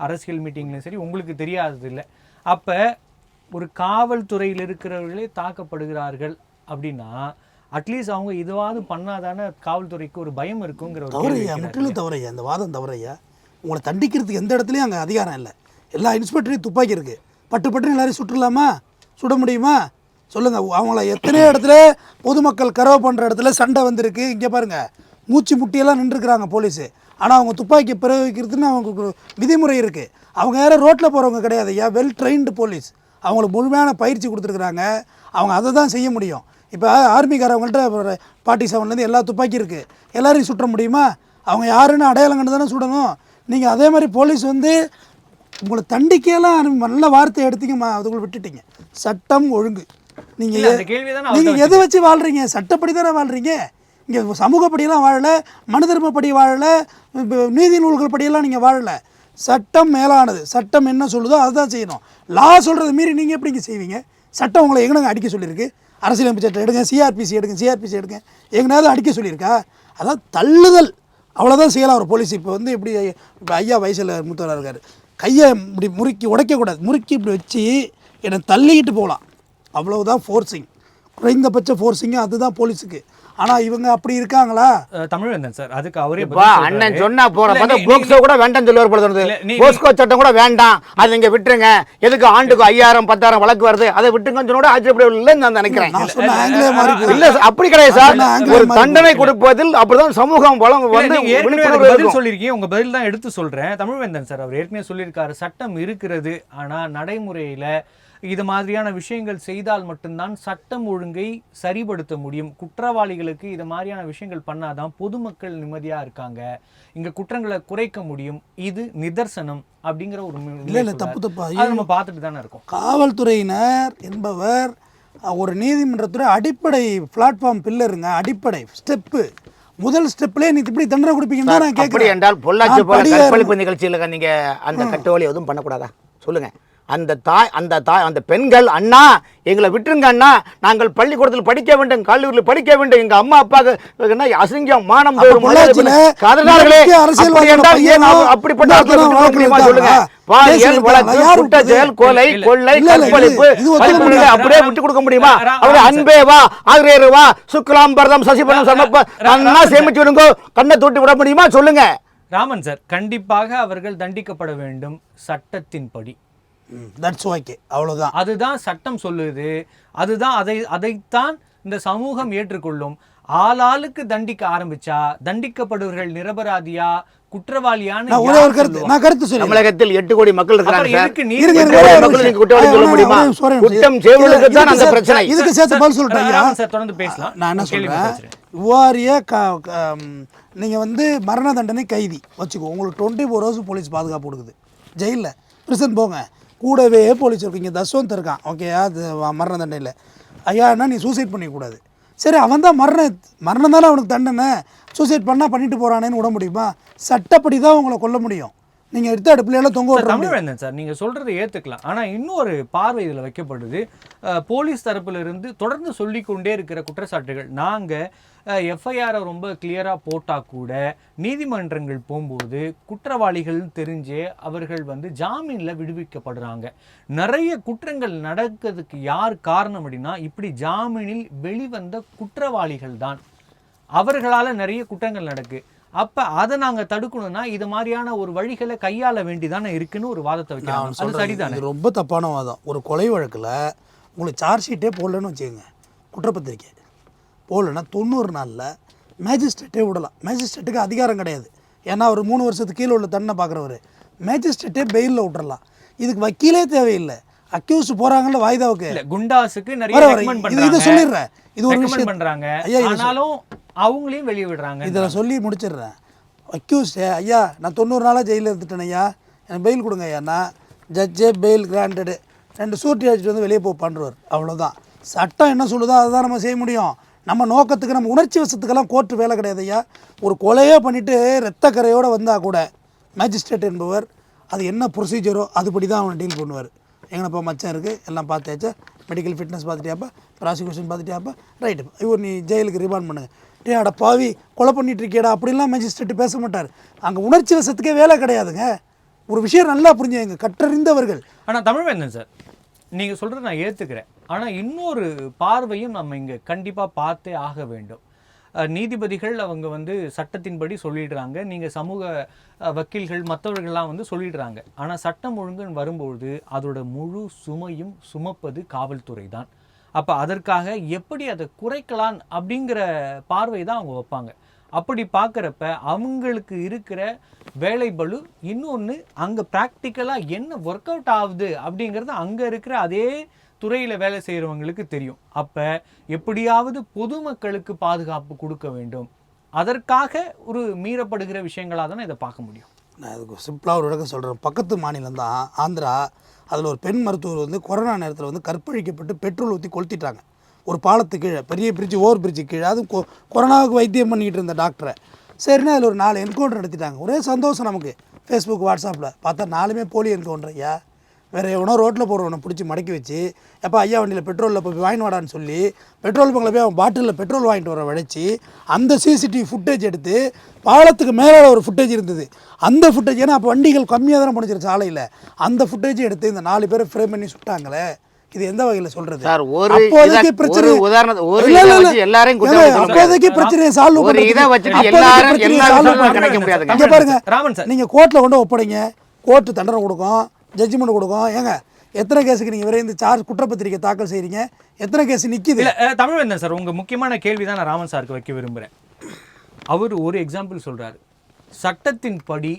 அரசியல் மீட்டிங்லையும் சரி, உங்களுக்கு தெரியாதது இல்லை. அப்போ ஒரு காவல்துறையில் இருக்கிறவர்களே தாக்கப்படுகிறார்கள் அப்படின்னா அட்லீஸ்ட் அவங்க இதுவாது பண்ணாதானே காவல்துறைக்கு ஒரு பயம் இருக்குங்கிற ஒரு தவறையா, முற்றிலும் தவறையா, இந்த வாதம் தவறையா. உங்களை தண்டிக்கிறதுக்கு எந்த இடத்துலையும் அங்கே அதிகாரம் இல்லை. எல்லா இன்ஸ்பெக்டரையும் துப்பாக்கி இருக்குது, பட்டு எல்லாரையும் சுட்டுலாமா, சுட முடியுமா சொல்லுங்கள்? அவங்கள எத்தனையோ இடத்துல பொதுமக்கள் கரவை பண்ணுற இடத்துல சண்டை வந்திருக்கு. இங்கே பாருங்கள், மூச்சு முட்டியெல்லாம் நின்றுருக்குறாங்க போலீஸு. ஆனால் அவங்க துப்பாக்கி பிரயோகிக்கிறதுன்னு அவங்களுக்கு விதிமுறை இருக்குது. அவங்க யாரும் ரோட்டில் போகிறவங்க கிடையாது, வெல் ட்ரெயின்டு போலீஸ். அவங்களுக்கு முழுமையான பயிற்சி கொடுத்துருக்குறாங்க, அவங்க அதை தான் செய்ய முடியும். இப்போ ஆர்மிக்காரவங்கள்ட்ட 47லேருந்து எல்லா துப்பாக்கி இருக்குது, எல்லாரையும் சுற்ற முடியுமா? அவங்க யாருன்னு அடையாளம் கண்டு தானே சுடணும். நீங்கள் அதே மாதிரி போலீஸ் வந்து உங்களை தண்டிக்கையெல்லாம் நல்ல வார்த்தை எடுத்தீங்க, அதுக்குள்ள விட்டுட்டீங்க. சட்டம் ஒழுங்கு, நீங்கள் எதை வச்சு வாழ்கிறீங்க? சட்டப்படி தானே வாழ்கிறீங்க. இங்கே சமூகப்படியெல்லாம் வாழலை, மனு தர்மப்படி வாழலை, நீதி நூல்கள் படியெல்லாம் நீங்கள் வாழலை. சட்டம் மேலானது, சட்டம் என்ன சொல்லுதோ அதுதான் செய்யணும். லா சொல்கிறத மீறி நீங்கள் எப்படிங்க செய்வீங்க? சட்டம் உங்களை எங்கனாங்க அடிக்க சொல்லியிருக்கு? அரசியலமைப்பு சட்டம் எடுங்க, சிஆர்பிசி எடுங்க, எங்கனாவது அடிக்க சொல்லியிருக்கா? அதாவது தள்ளுதல், அவ்வளோதான் செய்யலாம் ஒரு போலீஸ். இப்போ வந்து இப்படி இப்போ ஐயா வயசில் மூத்தவராக இருக்கார், கையை இப்படி முறுக்கி உடைக்கக்கூடாது, முறுக்கி இப்படி வச்சு என்னை தள்ளிக்கிட்டு போகலாம், அவ்வளவுதான் ஃபோர்ஸிங், குறைந்தபட்ச ஃபோர்ஸிங் அதுதான் போலீஸுக்கு. ஆனா இவங்க அப்படி இருக்காங்களா? தமிழ்வேந்தன் சார் அதுக்கு அவரே அண்ணன் சொன்னா போற போக்சோ கூட வேண்டாம் சொல்லுவார் போல தோணுது. போஸ்கோ சட்டம் கூட வேண்டாம், அது நீங்க விட்டுருங்க, எதுக்கு ஆண்டுக்கு 5000 10,000 வழக்கு வருது, அதை விட்டுங்கன்னு சொன்னா ஆச்சரியப்பட இல்லைன்னு நான் நினைக்கிறேன். இல்ல அப்படி கிடையாது சார், ஒரு தண்டனை கொடுப்பதில் அப்படிதான் சமூகம் வளம் வந்து பதில் சொல்லியிருக்கீங்க. உங்க பதில் தான் எடுத்து சொல்றேன். தமிழ்வேந்தன் சார் அவர் ஏற்கனவே சொல்லியிருக்காரு, சட்டம் இருக்கிறது, ஆனா நடைமுறையில இது மாதிரியான விஷயங்கள் செய்தால் மட்டும்தான் சட்டம் ஒழுங்கை சரிபடுத்த முடியும். குற்றவாளிகளுக்கு இது மாதிரியான விஷயங்கள் பண்ணாதான் பொதுமக்கள் நிம்மதியா இருக்காங்க, இங்க குற்றங்களை குறைக்க முடியும், இது நிதர்சனம் அப்படிங்கிற ஒரு நம்ம பார்த்துட்டு தானே இருக்கோம். காவல்துறையினர் என்பவர் ஒரு நீதிமன்றத்துறை அடிப்படை பிளாட்ஃபார்ம் பில்லருங்க, அடிப்படை ஸ்டெப்பு. முதல் ஸ்டெப்லேயே நீ இப்படி தண்டனை கொடுப்பீங்கன்னு தான் நான் கேட்குறேன். என்றால் பொள்ளாச்சி போல கற்பழிப்பு நிகழ்ச்சியில் நீங்க அந்த கட்டுவலி எதுவும் பண்ணக்கூடாதா சொல்லுங்க? அந்த பெண்கள், அண்ணா எங்களை விட்டுருங்க அண்ணா, நாங்கள் பள்ளிக்கூடத்தில் படிக்க வேண்டும், கல்லூரியில் படிக்க வேண்டும், எங்க அம்மா அப்பாவுக்கு அசிங்கம் மானம் அப்படியே விட்டு கொடுக்க முடியுமா? அவருடைய அன்பேவா ஆகிரேவா சுக்லாம் பரதம் சசிபலம் சமப்ப அண்ணா சேமிச்சு விடுங்க, கண்ணை தொட்டு விட முடியுமா சொல்லுங்க? ராமன் சார், கண்டிப்பாக அவர்கள் தண்டிக்கப்பட வேண்டும் சட்டத்தின்படி. தட்ஸ் ஓகே, அவ்வளவுதான். அதுதான் சட்டம் சொல்லுது, அதுதான் அதைத்தான் இந்த சமூகம் ஏற்றுக்கொள்ளும். ஆளாளுக்கு தண்டிக்க ஆரம்பிச்சா தண்டிக்கப்படுவர்கள் நிரபராதியா குற்றவாளியான நான் ஒரே ஒரு கருத்து சொல்லுவேன். தமிழகத்தில் 8 கோடி மக்கள் இருக்காங்க சார். எதுக்கு நீ இருங்க, எட்டு கோடி மக்கள் நீங்க குற்றவாளி சொல்ல முடியுமா? குற்றம் செய்வதற்கு தான் அந்த பிரச்சனை. இதுக்கு சேர்த்து பதில் சொல்லிட்டேன். ராமன் சார் தொடர்ந்து பேசலாம். நான் என்ன கேள்வி சொல்றேன், பேசுறேன். இவ்வாறிய நீங்கள் வந்து மரண தண்டனை கைதி வச்சுக்கோ, உங்களுக்கு 24 ஹவர்ஸ் போலீஸ் பாதுகாப்பு கொடுக்குது. ஜெயிலில் பிரிசன் போங்க, கூடவே போலீஸ் இருக்கீங்க. தஸ்வந்த் இருக்கான், ஓகே, அது மரண தண்டனையில். ஐயாண்ணா நீ சூசைட் பண்ணிக்கூடாது. சரி, அவன் தான் மரணம் தானே அவனுக்கு தண்டனை. சூசைட் பண்ணால் பண்ணிட்டு போகிறானேன்னு விட முடியுமா? சட்டப்படி தான் உங்களை கொல்ல முடியும். நீங்கள் எடுத்து அடுப்புலையெல்லாம் தொங்க விட்ற முடியும். தமிழ்வேந்தன் சார், நீங்கள் சொல்கிறத ஏற்றுக்கலாம். ஆனால் இன்னொரு பார்வை இதில் வைக்கப்படுது. போலீஸ் தரப்பிலிருந்து தொடர்ந்து சொல்லிக்கொண்டே இருக்கிற குற்றச்சாட்டுகள், நாங்கள் எஃப்ஐஆரை ரொம்ப கிளியராக போட்டால் கூட நீதிமன்றங்கள் போகும்போது குற்றவாளிகள் தெரிஞ்சே அவர்கள் வந்து ஜாமீனில் விடுவிக்கப்படுறாங்க. நிறைய குற்றங்கள் நடக்கிறதுக்கு யார் காரணம் அப்படின்னா, இப்படி ஜாமீனில் வெளிவந்த குற்றவாளிகள் தான். அவர்களால் நிறைய குற்றங்கள் நடக்கு. அப்போ அதை நாங்கள் தடுக்கணும்னா இது மாதிரியான ஒரு வழிகளை கையாள வேண்டிதானே இருக்குன்னு ஒரு வாதத்தை வைக்கிறாங்க. அது சரிதானே? இது ரொம்ப தப்பான வாதம். ஒரு கொலை வழக்கில் உங்களுக்கு சார்ஜ் ஷீட்டே போடலன்னு வச்சுக்கோங்க, குற்றப்பத்திரிக்கை போடலன்னா 90 நாளில் மேஜிஸ்ட்ரேட்டே விடலாம். மேஜிஸ்ட்ரேட்டுக்கு அதிகாரம் கிடையாது, ஏன்னா அவர் 3 வருஷத்துக்கு கீழே உள்ள தண்டனை பார்க்குறவர். மேஜிஸ்ட்ரேட்டே பெயிலில் விட்டுறலாம். இதுக்கு வக்கீலே தேவையில்லை. அக்யூஸ் போறாங்கல்ல வாய்தாவுக்கு, குண்டாஸுக்கு நிறைய ரெக்கமெண்ட் பண்றாங்க. இதை சொல்லிடுறேன், இது ஒரு விஷயம் பண்றாங்க. ஆனாலும் அவங்களையும் வெளியே விடுறாங்க. இதில் சொல்லி முடிச்சிடுறேன். அக்யூஸ்டே, ஐயா நான் 90 நாளாக ஜெயிலில் இருந்துட்டேன் ஐயா, எனக்கு பெயில் கொடுங்க ஐயா. நான் ஜட்ஜே பெயில் கிராண்டடு 2 சூட்டி அடிச்சுட்டு வந்து வெளியே பண்ணுறார். அவ்வளோதான். சட்டம் என்ன சொல்லுதோ அதை தான் நம்ம செய்ய முடியும். நம்ம நோக்கத்துக்கு, நம்ம உணர்ச்சி வசத்துக்கெல்லாம் கோர்ட்டு வேலை கிடையாது ஐயா. ஒரு கொலையே பண்ணிவிட்டு ரத்தக்கரையோடு வந்தால் கூட மேஜிஸ்ட்ரேட் என்பவர் அது என்ன ப்ரொசீஜரோ அதுபடி தான் அவனை டீல் பண்ணுவார். எங்கனப்பா மச்சான் இருக்குது, எல்லாம் பார்த்தாச்சா, மெடிக்கல் ஃபிட்னஸ் பார்த்துட்டியாப்பா, ப்ராசிக்யூஷன் பார்த்துட்டியாப்பா, ரைட்டு இவர் நீ ஜெயிலுக்கு ரிமாண்ட் பண்ணுங்க. டே அட பாவி கொலை பண்ணிட்டு இருக்கியடா அப்படின்லாம் மேஜிஸ்ட்ரேட் பேச மாட்டார். அங்கே உணர்ச்சி வசத்துக்கே வேலை கிடையாதுங்க. ஒரு விஷயம் நல்லா புரிஞ்சுங்க, கற்றறிந்தவர்கள். ஆனால் தமிழ்வேந்தன் சார், நீங்கள் சொல்கிறத நான் ஏற்றுக்கிறேன். ஆனால் இன்னொரு பார்வையும் நம்ம இங்கே கண்டிப்பாக பார்த்தே ஆக வேண்டும். நீதிபதிகள் அவங்க வந்து சட்டத்தின்படி சொல்லிடுறாங்க, நீங்கள் சமூக வக்கீல்கள் மற்றவர்கள்லாம் வந்து சொல்லிடுறாங்க. ஆனால் சட்டம் ஒழுங்குன்னு வரும்பொழுது அதோட முழு சுமையும் சுமப்பது காவல்துறை தான். அப்போ அதற்காக எப்படி அதை குறைக்கலாம் அப்படிங்கிற பார்வை தான் அவங்க வைப்பாங்க. அப்படி பார்க்குறப்ப அவங்களுக்கு இருக்கிற வேலை பளு இன்னொன்று, அங்கே ப்ராக்டிக்கலாக என்ன ஒர்க் அவுட் ஆகுது அப்படிங்கிறது அங்கே இருக்கிற அதே துறையில் வேலை செய்கிறவங்களுக்கு தெரியும். அப்போ எப்படியாவது பொதுமக்களுக்கு பாதுகாப்பு கொடுக்க வேண்டும். அதற்காக ஒரு மீறப்படுகிற விஷயங்களாக தானே இதை பார்க்க முடியும். நான் அதுக்கு சிம்பிளாக ஒரு விளக்கம் சொல்கிறேன். பக்கத்து மாநிலம் தான் ஆந்திரா. அதில் ஒரு பெண் மருத்துவர் வந்து கொரோனா நேரத்தில் வந்து கற்பழிக்கப்பட்டு பெட்ரோல் ஊற்றி கொளுத்திட்டாங்க ஒரு பாலத்துக்கு கீழே, பெரிய பிரிட்ஜு, ஓவர் பிரிட்ஜு கீழே. அதுவும் கொரோனாவுக்கு வைத்தியம் பண்ணிக்கிட்டு இருந்த டாக்டரை. சரின்னா அதில் ஒரு 4 என்கவுண்டர் நடத்திட்டாங்க. ஒரே சந்தோஷம் நமக்கு. ஃபேஸ்புக், வாட்ஸ்அப்பில் பார்த்தா 4மே போலி என்கவுண்டர். ஐயா வேறு எவனோ ரோட்டில் போகிறவனை பிடிச்சி மடக்கி வச்சு, எப்போ ஐயா வண்டியில் பெட்ரோலில் போய் வாங்கிட்டு வாடான்னு சொல்லி பெட்ரோல் பங்கில் போய் அவன் பாட்டிலில் பெட்ரோல் வாங்கிட்டு வர வளைச்சி அந்த சிசிடிவி ஃபுட்டேஜ் எடுத்து, பாலத்துக்கு மேலே ஒரு ஃபுட்டேஜ் இருந்தது, அந்த ஃபுட்டேஜ், ஏன்னா அப்போ வண்டிகள் கம்மியாக தானே முடிஞ்சிரு சாலையில், அந்த ஃபுட்டேஜை எடுத்து இந்த 4 பேரை ஃப்ரேம் பண்ணி சுட்டாங்களே. இது எந்த வகையில் சொல்றது? அப்போதைக்கு பிரச்சனை பிரச்சனையை சால்வ் பாருங்க. நீங்க கோர்ட்ல கொண்டு ஒப்படைங்க, கோர்ட்டு தண்டனை கொடுக்கும், ஜட்ஜ்மெண்ட் கொடுக்கும். ஏங்க எத்தனை கேஸுக்கு நீங்க விரைந்து சார்ஜ் குற்றப்பத்திரிக்கை தாக்கல் செய்றீங்க? எத்தனை கேஸ் நிக்குது? தமிழ்வேந்தன் சார், உங்க முக்கியமான கேள்வி தான் நான் ராமன் சாருக்கு வைக்க விரும்புகிறேன். அவர் ஒரு எக்ஸாம்பிள் சொல்றாரு. சட்டத்தின்படி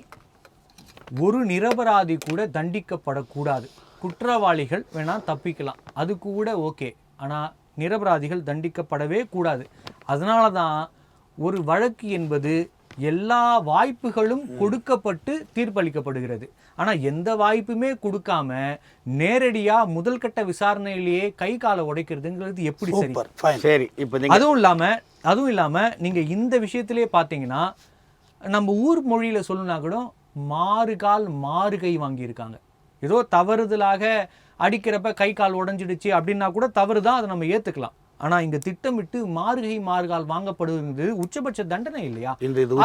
ஒரு நிரபராதி கூட தண்டிக்கப்படக்கூடாது. குற்றவாளிகள் வேணா தப்பிக்கலாம், அது கூட ஓகே. ஆனால் நிரபராதிகள் தண்டிக்கப்படவே கூடாது. அதனால தான் ஒரு வழக்கு என்பது எல்லா வாய்ப்புகளும் கொடுக்கப்பட்டு தீர்ப்பளிக்கப்படுகிறது. ஆனால் எந்த வாய்ப்புமே கொடுக்காம நேரடியாக முதல் கட்ட விசாரணையிலேயே கை காலை உடைக்கிறதுங்கிறது எப்படி சரி? சரி, இப்போ அதுவும் இல்லாமல் நீங்கள் இந்த விஷயத்திலே பார்த்தீங்கன்னா, நம்ம ஊர் மொழியில் சொல்லணும்னா கூட மாறுகால் மாறுகை வாங்கியிருக்காங்க. ஏதோ தவறுதலாக அடிக்கிறப்ப கை கால் உடஞ்சிடுச்சு அப்படின்னா கூட தவறு தான், அதை நம்ம ஏற்றுக்கலாம். ஆனால் இங்கே திட்டமிட்டு மாறுகை மாறுகால் வாங்கப்படுவது உச்சபட்ச தண்டனை இல்லையா?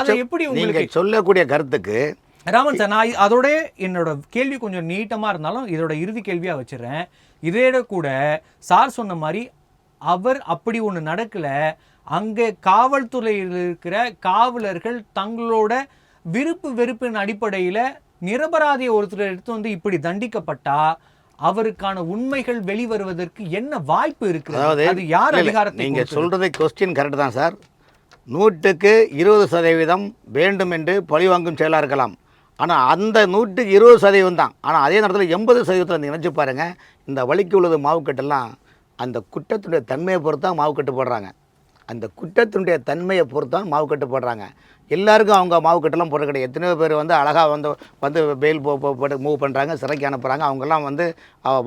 அதை எப்படி உங்களுக்கு சொல்லக்கூடிய கருத்துக்கு ராமன் சார், நான் அதோட என்னோட கேள்வி கொஞ்சம் நீட்டமாக இருந்தாலும் இதோட இறுதி கேள்வியாக வச்சிடறேன். இதோட கூட சார் சொன்ன மாதிரி அவர் அப்படி ஒன்று நடக்கலை. அங்கே காவல்துறையில் இருக்கிற காவலர்கள் தங்களோட விருப்பு வெறுப்பின் அடிப்படையில் நிரபராதியை ஒருத்தர் எடுத்து வந்து இப்படி தண்டிக்கப்பட்டா அவருக்கான உண்மைகள் வெளிவருவதற்கு என்ன வாய்ப்பு இருக்கு? அது யார் அதிகாரத்தை? நீங்க சொல்றது क्वेश्चन கரெக்ட் தான் சார். 100க்கு 20% வேண்டும் என்று பழிவாங்கும் செயலாக இருக்கலாம். ஆனால் அந்த 120% தான். ஆனால் அதே நேரத்தில் 80% நீங்கள் நினச்சி பாருங்கள், இந்த வலிக்கு உள்ளது மாவுக்கட்டெல்லாம் அந்த குற்றத்தினுடைய தன்மையை பொறுத்து தான் மாவுக்கட்டு போடுறாங்க. அந்த குற்றத்தினுடைய தன்மையை பொறுத்து தான் மாவுக்கட்டு போடுறாங்க. எல்லாருக்கும் அவங்க மாவுக்கட்டெல்லாம் போடுற கிடையாது. எத்தனையோ பேர் வந்து அழகாக வந்து பெயில் போட்டு மூவ் பண்ணுறாங்க, சிறைக்கு அனுப்புகிறாங்க. அவங்கெல்லாம் வந்து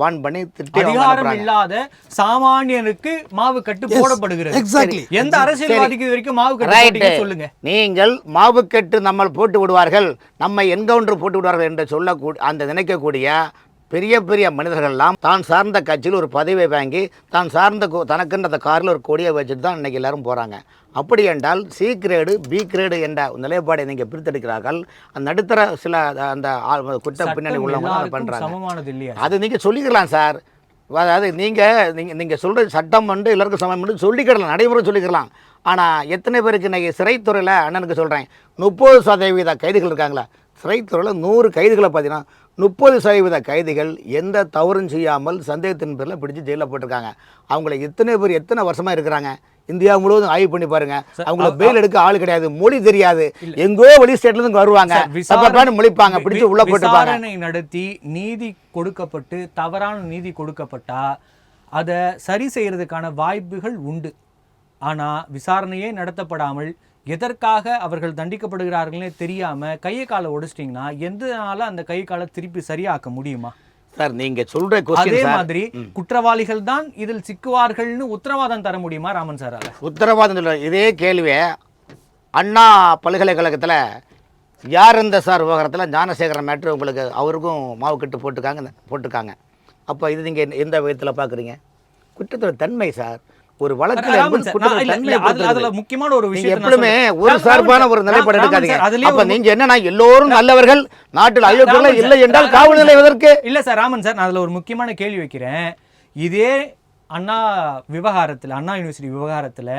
வான் பண்ணி திட்டி அதிகாரம் இல்லாத சாமானியனுக்கு மாவு கட்டு போடப்படுகிறது. எக்ஸாக்ட்லி. எந்த அரசியல்வாதிக்கு வரைக்கும் மாவு கட்டு சொல்லுங்க. நீங்கள் மாவுக்கட்டு நம்ம போட்டு விடுவார்கள், நம்ம என்கவுண்டர் போட்டு விடுவார்கள் என்று சொல்லக்கூடிய அந்த நினைக்கக்கூடிய பெரிய பெரிய மனிதர்கள்லாம் தான் சார்ந்த கட்சியில் ஒரு பதவியை வாங்கி தான் சார்ந்த தனக்குன்ற அந்த காரில் ஒரு கொடியை வச்சுட்டு தான் இன்றைக்கி எல்லோரும் போகிறாங்க. அப்படி என்றால் சி கிரேடு பி கிரேடு என்ற நிலைப்பாடை நீங்கள் பிரித்தெடுக்கிறார்கள். அந்த நடுத்தர சில அந்த குற்ற பின்னணி உள்ளவங்க அதை பண்ணுறாங்க. அது நீங்கள் சொல்லிக்கலாம் சார். அதாவது நீங்கள் சொல்கிற சட்டம் வந்து எல்லாருக்கும் சமம் பண்ணி சொல்லிக்கிடலாம், நடைமுறை சொல்லிக்கலாம். ஆனால் எத்தனை பேருக்கு இன்றைக்கி சிறைத்துறையில் அண்ணனுக்கு சொல்கிறேன் 30% கைதிகள் இருக்காங்களா? சிறைத்துறையில் 100 கைதிகளை பார்த்தீங்கன்னா 30% கைதிகள் எந்த தவறும் செய்யாமல் சந்தேகத்தின் பேரில் பிடிச்சி ஜெயிலில் போட்டிருக்காங்க. அவங்கள எத்தனை வருஷமாக இருக்கிறாங்க? இந்தியா முழுவதும் ஆய்வு பண்ணி பாருங்க. அவங்கள பெயில் எடுக்க ஆள் கிடையாது, மொழி தெரியாது, எங்கோ வெளி ஸ்டேட்ல இருந்து வருவாங்க, மொழிப்பாங்க, பிடிச்சி உள்ள போட்டுருப்பாங்க. விசாரணை நடத்தி நீதி கொடுக்கப்பட்டு தவறான நீதி கொடுக்கப்பட்டா அதை சரி செய்யறதுக்கான வாய்ப்புகள் உண்டு. ஆனா விசாரணையே நடத்தப்படாமல் எதற்காக அவர்கள் தண்டிக்கப்படுகிறார்களே தெரியாம கையை காலை உடைச்சிட்டிங்கன்னா எந்தனால அந்த கை காலை திருப்பி சரியாக்க முடியுமா சார்? நீங்க சொல்ற அதே மாதிரி குற்றவாளிகள் தான் இதில் சிக்குவார்கள்னு உத்தரவாதம் தர முடியுமா ராமன் சார்? உத்தரவாதம் சொல்ல இதே கேள்வியை அண்ணா பல்கலைக்கழகத்தில் யார் இந்த சார் விவகாரத்தில் ஞானசேகரன் மேட்ரு உங்களுக்கு அவருக்கும் மாவுக்கட்டு போட்டிருக்காங்க. அப்போ இது நீங்கள் எந்த விதத்தில் பார்க்குறீங்க? குற்றத்தோட தன்மை சார். ஒரு வழக்குல அதுல முக்கியமான ஒரு விஷயம் எப்பவுமே ஒரு சார்பான ஒரு நிலைப்பாடு எடுக்காதீங்க. அப்ப நீங்க என்னன்னா எல்லோரும் நல்லவர்கள், நாட்டில் அயோக்கியர்கள் இல்லை என்றால் காவல் நிலையம் எதற்கு? இல்ல சார் ராமன் சார், நான் அதுல ஒரு முக்கியமான கேள்வி வைக்கிறேன். இதே அண்ணா விவகாரத்துல, அண்ணா யூனிவர்சிட்டி விவகாரத்துல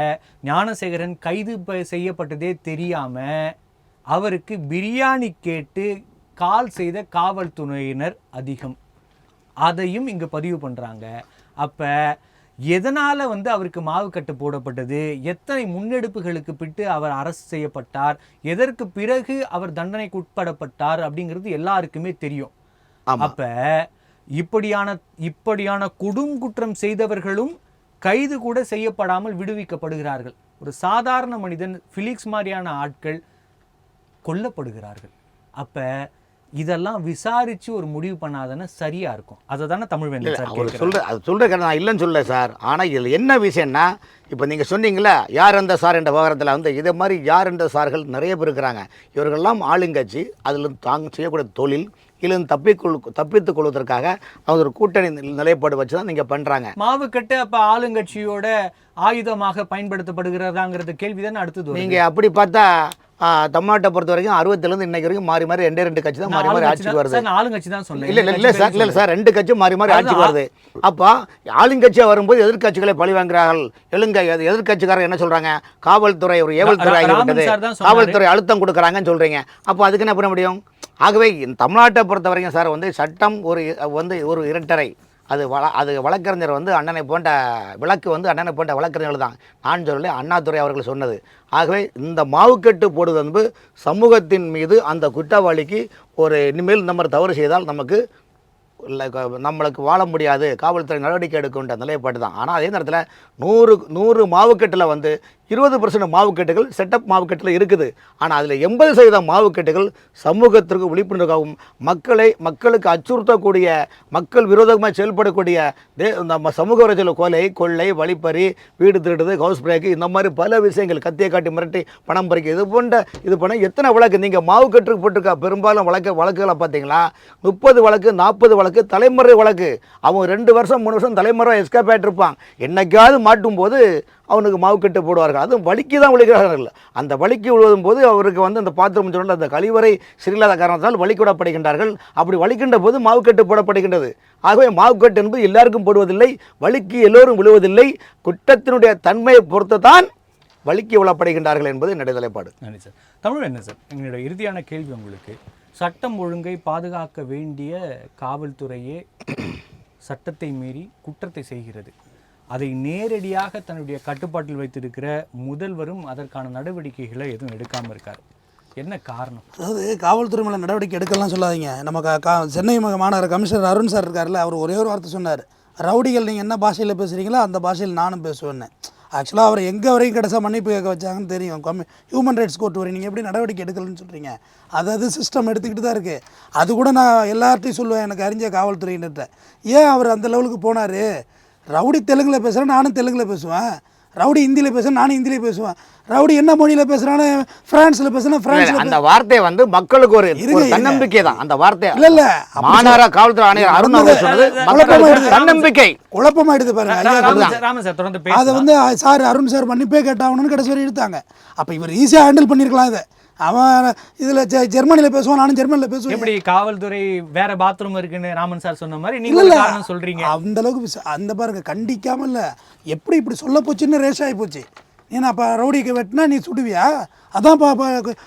ஞானசேகரன் கைது செய்யப்பட்டதே தெரியாம அவருக்கு பிரியாணி கேட்டு கால் செய்த காவல்துறையினர் அதிகம். அதையும் இங்க பதிவு பண்றாங்க. அப்ப எதனால அவருக்கு மாவு கட்டு போடப்பட்டது, எத்தனை முன்னெடுப்புகளுக்கு பிட்டு அவர் அரசு செய்யப்பட்டார், எதற்கு பிறகு அவர் தண்டனைக்கு உட்படப்பட்டார் அப்படிங்கிறது எல்லாருக்குமே தெரியும். அப்ப இப்படியான குற்றம் செய்தவர்களும் கைது கூட செய்யப்படாமல் விடுவிக்கப்படுகிறார்கள். ஒரு சாதாரண மனிதன் ஃபிலிக்ஸ் மாதிரியான ஆட்கள் கொல்லப்படுகிறார்கள். அப்ப இதெல்லாம் விசாரிச்சு ஒரு முடிவு பண்ணாதானே சரியா இருக்கும். அதை தானே தமிழ்வேந்தன் சார் சொல்ற நான் இல்லைன்னு சொல்ல சார். ஆனால் இதில் என்ன விஷயம்னா, இப்போ நீங்கள் சொன்னீங்களா யார் அந்த சார் என்ற விவகாரத்தில் இதே மாதிரி யார் என்ற சார்கள் நிறைய பேர் இருக்கிறாங்க. இவர்களெல்லாம் ஆளுங்கட்சி, அதில் தாங்க செய்யக்கூடிய தொழில் இதிலிருந்து தப்பித்துக் கொள்வதற்காக அவங்க ஒரு கூட்டணி நிலைப்பாடு வச்சு தான் நீங்கள் பண்ணுறாங்க. மாவு கட்டு அப்போ ஆளுங்கட்சியோட ஆயுதமாக பயன்படுத்தப்படுகிறதாங்கிறது கேள்வி தானே அடுத்தது. நீங்கள் அப்படி பார்த்தா தமிழ்நாட்டை பொறுத்த வரைக்கும் 60லேருந்து இன்னைக்கு வரைக்கும் மாறி 2 கட்சி தான் மாறி ஆட்சிக்கு வருது. ஆளுங்கட்சி தான் சொன்னேன். இல்லை சார் 2 கட்சி மாறி ஆட்சிக்கு வருது. அப்போ ஆளுங்கட்சியாக வரும்போது எதிர்கட்சிகளை பழி வாங்குறார்கள். எதிர்கட்சிக்காரர் என்ன சொல்றாங்க? காவல்துறை ஒரு ஏவல் துறை ஆகிவிட்டது, காவல்துறை அழுத்தம் கொடுக்குறாங்கன்னு சொல்றீங்க. அப்போ அதுக்கு என்ன பண்ண முடியும்? ஆகவே தமிழ்நாட்டை பொறுத்த வரைக்கும் சார் சட்டம் ஒரு இரட்டரை. அது வழக்கறிஞர் அண்ணனை போன்ற அண்ணனை போன்ற வழக்கறிஞர்கள் தான். நான் சொல்லலை, அண்ணாதுரை அவர்கள் சொன்னது. ஆகவே இந்த மாவுக்கட்டு போடுவது சமூகத்தின் மீது அந்த குற்றவாளிக்கு இனிமேல் இந்த மாதிரி தவறு செய்தால் நம்மளுக்கு வாழ முடியாது, காவல்துறை நடவடிக்கை எடுக்கின்ற நிலைப்பாடு தான். ஆனால் அதே நேரத்தில் 100 மாவுக்கட்டில் 20% மாவுக்கட்டுகள் செட்டப் மாவுக்கட்டில் இருக்குது. ஆனால் அதில் 80% மாவுக்கட்டுகள் சமூகத்திற்கு விழிப்புணர்வாகவும் மக்களுக்கு அச்சுறுத்தக்கூடிய, மக்கள் விரோதமாக செயல்படக்கூடிய நம்ம சமூக விரோத கொள்ளை, வழிப்பறி, வீடு திருடுது, ஹவுஸ் பிரேக்கு, இந்த மாதிரி பல விஷயங்கள், கத்தியை காட்டி மிரட்டி பணம் பறிக்க இது பண்ண எத்தனை வழக்கு நீங்கள் மாவுக்கட்டுக்கு போட்டிருக்கா? பெரும்பாலும் வழக்குகளை பார்த்தீங்களா 30 வழக்கு 40 வழக்கு தலைமுறை வழக்கு. அவன் 2 வருஷம் 3 வருஷம் தலைமுறை எஸ்கேப் ஆகிட்டு இருப்பான். என்னைக்காவது மாட்டும் போது அவனுக்கு மாவுக்கட்டு போடுவார்கள். அதுவும் வலிக்கு தான் விழுகிறார்கள். அந்த வலிக்கு விழுவதும் போது அவருக்கு அந்த பாத்திரம் சொல்ல அந்த கழிவறை சரியில்லாத காரணத்தால் வலிக்கூடப்படுகின்றார்கள். அப்படி வலிக்கின்ற போது மாவுக்கட்டு போடப்படுகின்றது. ஆகவே மாவுக்கட்டு என்பது எல்லாருக்கும் போடுவதில்லை, வலிக்கு எல்லோரும் விழுவதில்லை. குற்றத்தினுடைய தன்மையை பொறுத்து தான் வலிக்கு விழப்படுகின்றார்கள் என்பது என்னுடைய நிலைப்பாடு. நன்றி சார். தமிழ் என்ன சார், எங்களுடைய இறுதியான கேள்வி உங்களுக்கு, சட்டம் ஒழுங்கை பாதுகாக்க வேண்டிய காவல்துறையே சட்டத்தை மீறி குற்றத்தை செய்கிறது. அதை நேரடியாக தன்னுடைய கட்டுப்பாட்டில் வைத்திருக்கிற முதல்வரும் அதற்கான நடவடிக்கைகளை எதுவும் எடுக்காமல் இருக்கார். என்ன காரணம்? அதாவது காவல்துறை மேலே நடவடிக்கை எடுக்கலாம் சொல்லாதீங்க. நம்ம சென்னை மாநகர கமிஷனர் அருண் சார் இருக்கார்ல, அவர் ஒரே ஒரு வார்த்தை சொன்னார், ரவுடிகள் நீங்கள் என்ன பாஷையில் பேசுகிறீங்களோ அந்த பாஷையில் நானும் பேசுவேன்னு. ஆக்சுவலாக அவர் எங்கே வரைக்கும் கடைசியாக மன்னிப்பு கேட்க வச்சாங்கன்னு தெரியும். ஹியூமன் ரைட்ஸ் கோர்ட் வரை நீங்கள் எப்படி நடவடிக்கை எடுக்கலன்னு சொல்கிறீங்க? அது சிஸ்டம் எடுத்துக்கிட்டு தான் இருக்குது. அது கூட நான் எல்லார்ட்டையும் சொல்லுவேன், எனக்கு அறிஞ்ச காவல்துறையினர்கிட்ட. ஏன் அவர் அந்த லெவலுக்கு போனார்? ரவுடி தெலுங்கில் பேசுகிறேன், நானும் தெலுங்கில் பேசுவேன். ரவுடி ஹிந்தியில் பேசுகிறேன், நானும் ஹிந்தியில் பேசுவேன். ரவுடி என்ன மொழியில் பேசுகிறான்னு ஃப்ரான்ஸில் பேசுகிறேன், ஃப்ரான்ஸில். அந்த வார்த்தை வந்து மக்களுக்கு ஒரு தன்னம்பிக்கை தான். அந்த வார்த்தை இல்லை மாநகர காவல்துறை ஆணையர் அருண் அவர்கள் சொன்னது தன்னம்பிக்கை. குழப்பமாயிடுது பாருங்க. ராமன் சார் தொடர்ந்து அதை வந்து சார் அருண் சார் மன்னிப்பே கேட்டாகணும்னு கடைசி வரை எடுத்தாங்க. அப்போ இவர் ஈஸியாக ஹேண்டில் பண்ணியிருக்கலாம். இதை அவன் இதில் ஜெர்மனியில் பேசுவான், நானும் ஜெர்மனியில் பேசுவேன். எப்படி காவல்துறை வேற பாத்ரூம் இருக்குன்னு ராமன் சார் சொன்ன மாதிரி நீங்க காரணம் சொல்றீங்க? அந்த அளவுக்கு அந்த பாருங்க கண்டிக்காம இல்லை, எப்படி இப்படி சொல்ல போச்சுன்னு ரேஷ் ஆகி போச்சு. ஏன்னா அப்போ ரவுடிக்கு வெட்டினா நீ சுடுவியா? அதான்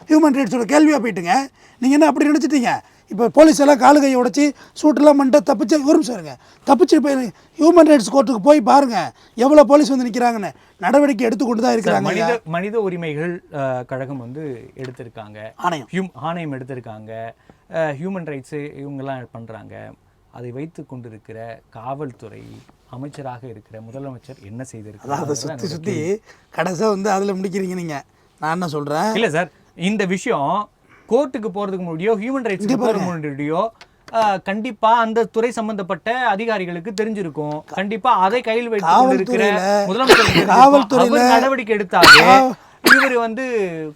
ஹியூமன் ரைட்ஸோட கேள்வியாக போயிட்டுங்க. நீங்கள் என்ன அப்படி நினச்சிட்டீங்க? இப்போ போலீஸ் எல்லாம் காலு கையை உடச்சி சூட்டெல்லாம் பண்ணிட்டு தப்பிச்சு ஒரு நிமிஷம் இருங்க, தப்பிச்சு போய் ஹியூமன் ரைட்ஸ் கோர்ட்டுக்கு போய் பாருங்கள் எவ்வளோ போலீஸ் வந்து நிற்கிறாங்கன்னு. நடவடிக்கை எடுத்துக்கொண்டு தான் இருக்கிறாங்க. மனித உரிமைகள் கழகம் வந்து எடுத்திருக்காங்க, ஆணையம் எடுத்திருக்காங்க, ஹியூமன் ரைட்ஸு இவங்கெல்லாம் பண்ணுறாங்க. அதை வைத்து கொண்டிருக்கிற காவல்துறை அமைச்சராக இருக்கிற முதலமைச்சர் என்ன செய்திருக்காங்க? அதை சுற்றி சுற்றி கடைசியாக வந்து அதில் முடிக்கிறீங்க நீங்கள். நான் என்ன சொல்கிறேன், இல்லை சார், இந்த விஷயம் கோர்ட்டுக்கு போகிறதுக்கு முன்னாடியோ ஹியூமன் ரைட்ஸ்க்கு போகிறதுக்கு முன்னாடியோ கண்டிப்பாக அந்த துறை சம்பந்தப்பட்ட அதிகாரிகளுக்கு தெரிஞ்சிருக்கும். கண்டிப்பாக அதை கையில் வைத்து இருக்கிற முதலமைச்சர் காவல்துறையில் நடவடிக்கை எடுத்தாங்க. இவர் வந்து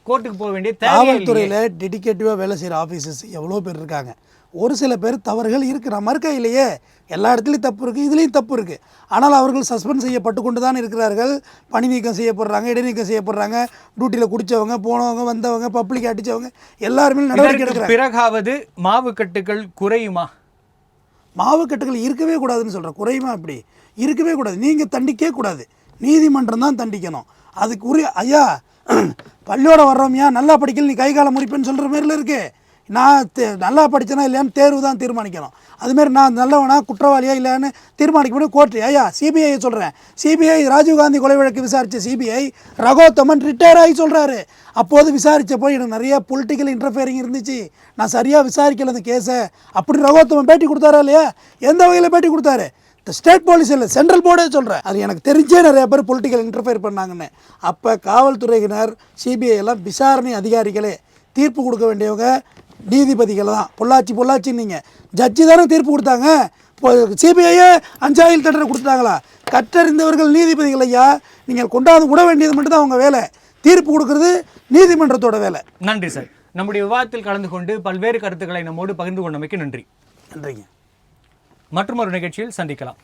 கோர்ட்டுக்கு போக வேண்டிய காவல்துறையில் டெடிகேட்டிவாக வேலை செய்கிற ஆஃபீஸர்ஸ் எவ்வளோ பேர் இருக்காங்க. ஒரு சில பேர் தவறுகள் இருக்குது, நம்ம இருக்கா இல்லையே, எல்லா இடத்துலையும் தப்பு இருக்குது, இதுலேயும் தப்பு இருக்குது. ஆனால் அவர்கள் சஸ்பெண்ட் செய்யப்பட்டு கொண்டு தான் இருக்கிறார்கள். பணி நீக்கம் செய்யப்படுறாங்க, இடைநீக்கம் செய்யப்படுறாங்க. டியூட்டியில் குடித்தவங்க, போனவங்க, வந்தவங்க, பப்ளிக் அடித்தவங்க எல்லாருமே நடவடிக்கை எடுக்கிறாங்க. பிறகாவது மாவு கட்டுகள் குறையுமா? மாவு கட்டுகள் இருக்கவே கூடாதுன்னு சொல்கிறேன். குறையுமா? அப்படி இருக்கவே கூடாது. நீங்கள் தண்டிக்கவே கூடாது, நீதிமன்றம் தான் தண்டிக்கணும். அதுக்கு உரிய ஐயா பள்ளியோட வர்றோம்யா, நல்லா படிக்கல நீ கை காலம் முடிப்பேன்னு சொல்கிற மாரில இருக்குது. நான் நல்லா படித்தேனா இல்லையான்னு தேர்வு தான் தீர்மானிக்கணும். அதுமாரி நான் நல்லவனா குற்றவாளியா இல்லையான்னு தீர்மானிக்க முடியும் கோர்ட்டு. ஐயா சிபிஐ சொல்கிறேன், சிபிஐ ராஜீவ்காந்தி கொலை வழக்கு விசாரித்த சிபிஐ ரகோத்தமன் ரிட்டையர் ஆகி சொல்கிறாரு. அப்போது விசாரித்தப்போ எனக்கு நிறைய பொலிட்டிக்கல் இன்டர்ஃபியரிங் இருந்துச்சு, நான் சரியாக விசாரிக்கல அந்த கேஸை அப்படி ரகோத்தமன் பேட்டி கொடுத்தாரா இல்லையா? எந்த வகையில் பேட்டி கொடுத்தாரு? இந்த ஸ்டேட் போலீஸ் இல்லை, சென்ட்ரல் போர்டே சொல்கிறேன். அது எனக்கு தெரிஞ்சே நிறைய பேர் பொலிட்டிக்கல் இன்டர்ஃபியர் பண்ணாங்கன்னு. அப்போ காவல்துறையினர் சிபிஐ எல்லாம் விசாரணை அதிகாரிகளே, தீர்ப்பு கொடுக்க வேண்டியவங்க நீதிபதிகள் தான். பொள்ளாச்சி நீங்கள் ஜட்ஜி தானே தீர்ப்பு கொடுத்தாங்க. இப்போ சிபிஐயே 5 ஆயுள் தண்டனை கொடுத்துட்டாங்களா? கற்றறிந்தவர்கள் நீதிபதிகள் ஐயா, நீங்கள் கொண்டாந்து விட வேண்டியது மட்டும்தான் அவங்க வேலை. தீர்ப்பு கொடுக்கறது நீதிமன்றத்தோட வேலை. நன்றி சார். நம்முடைய விவாதத்தில் கலந்து கொண்டு பல்வேறு கருத்துக்களை நம்மோடு பகிர்ந்து கொண்டமைக்கு நன்றி. நன்றிங்க. மற்றொரு நிகழ்ச்சியில் சந்திக்கலாம்.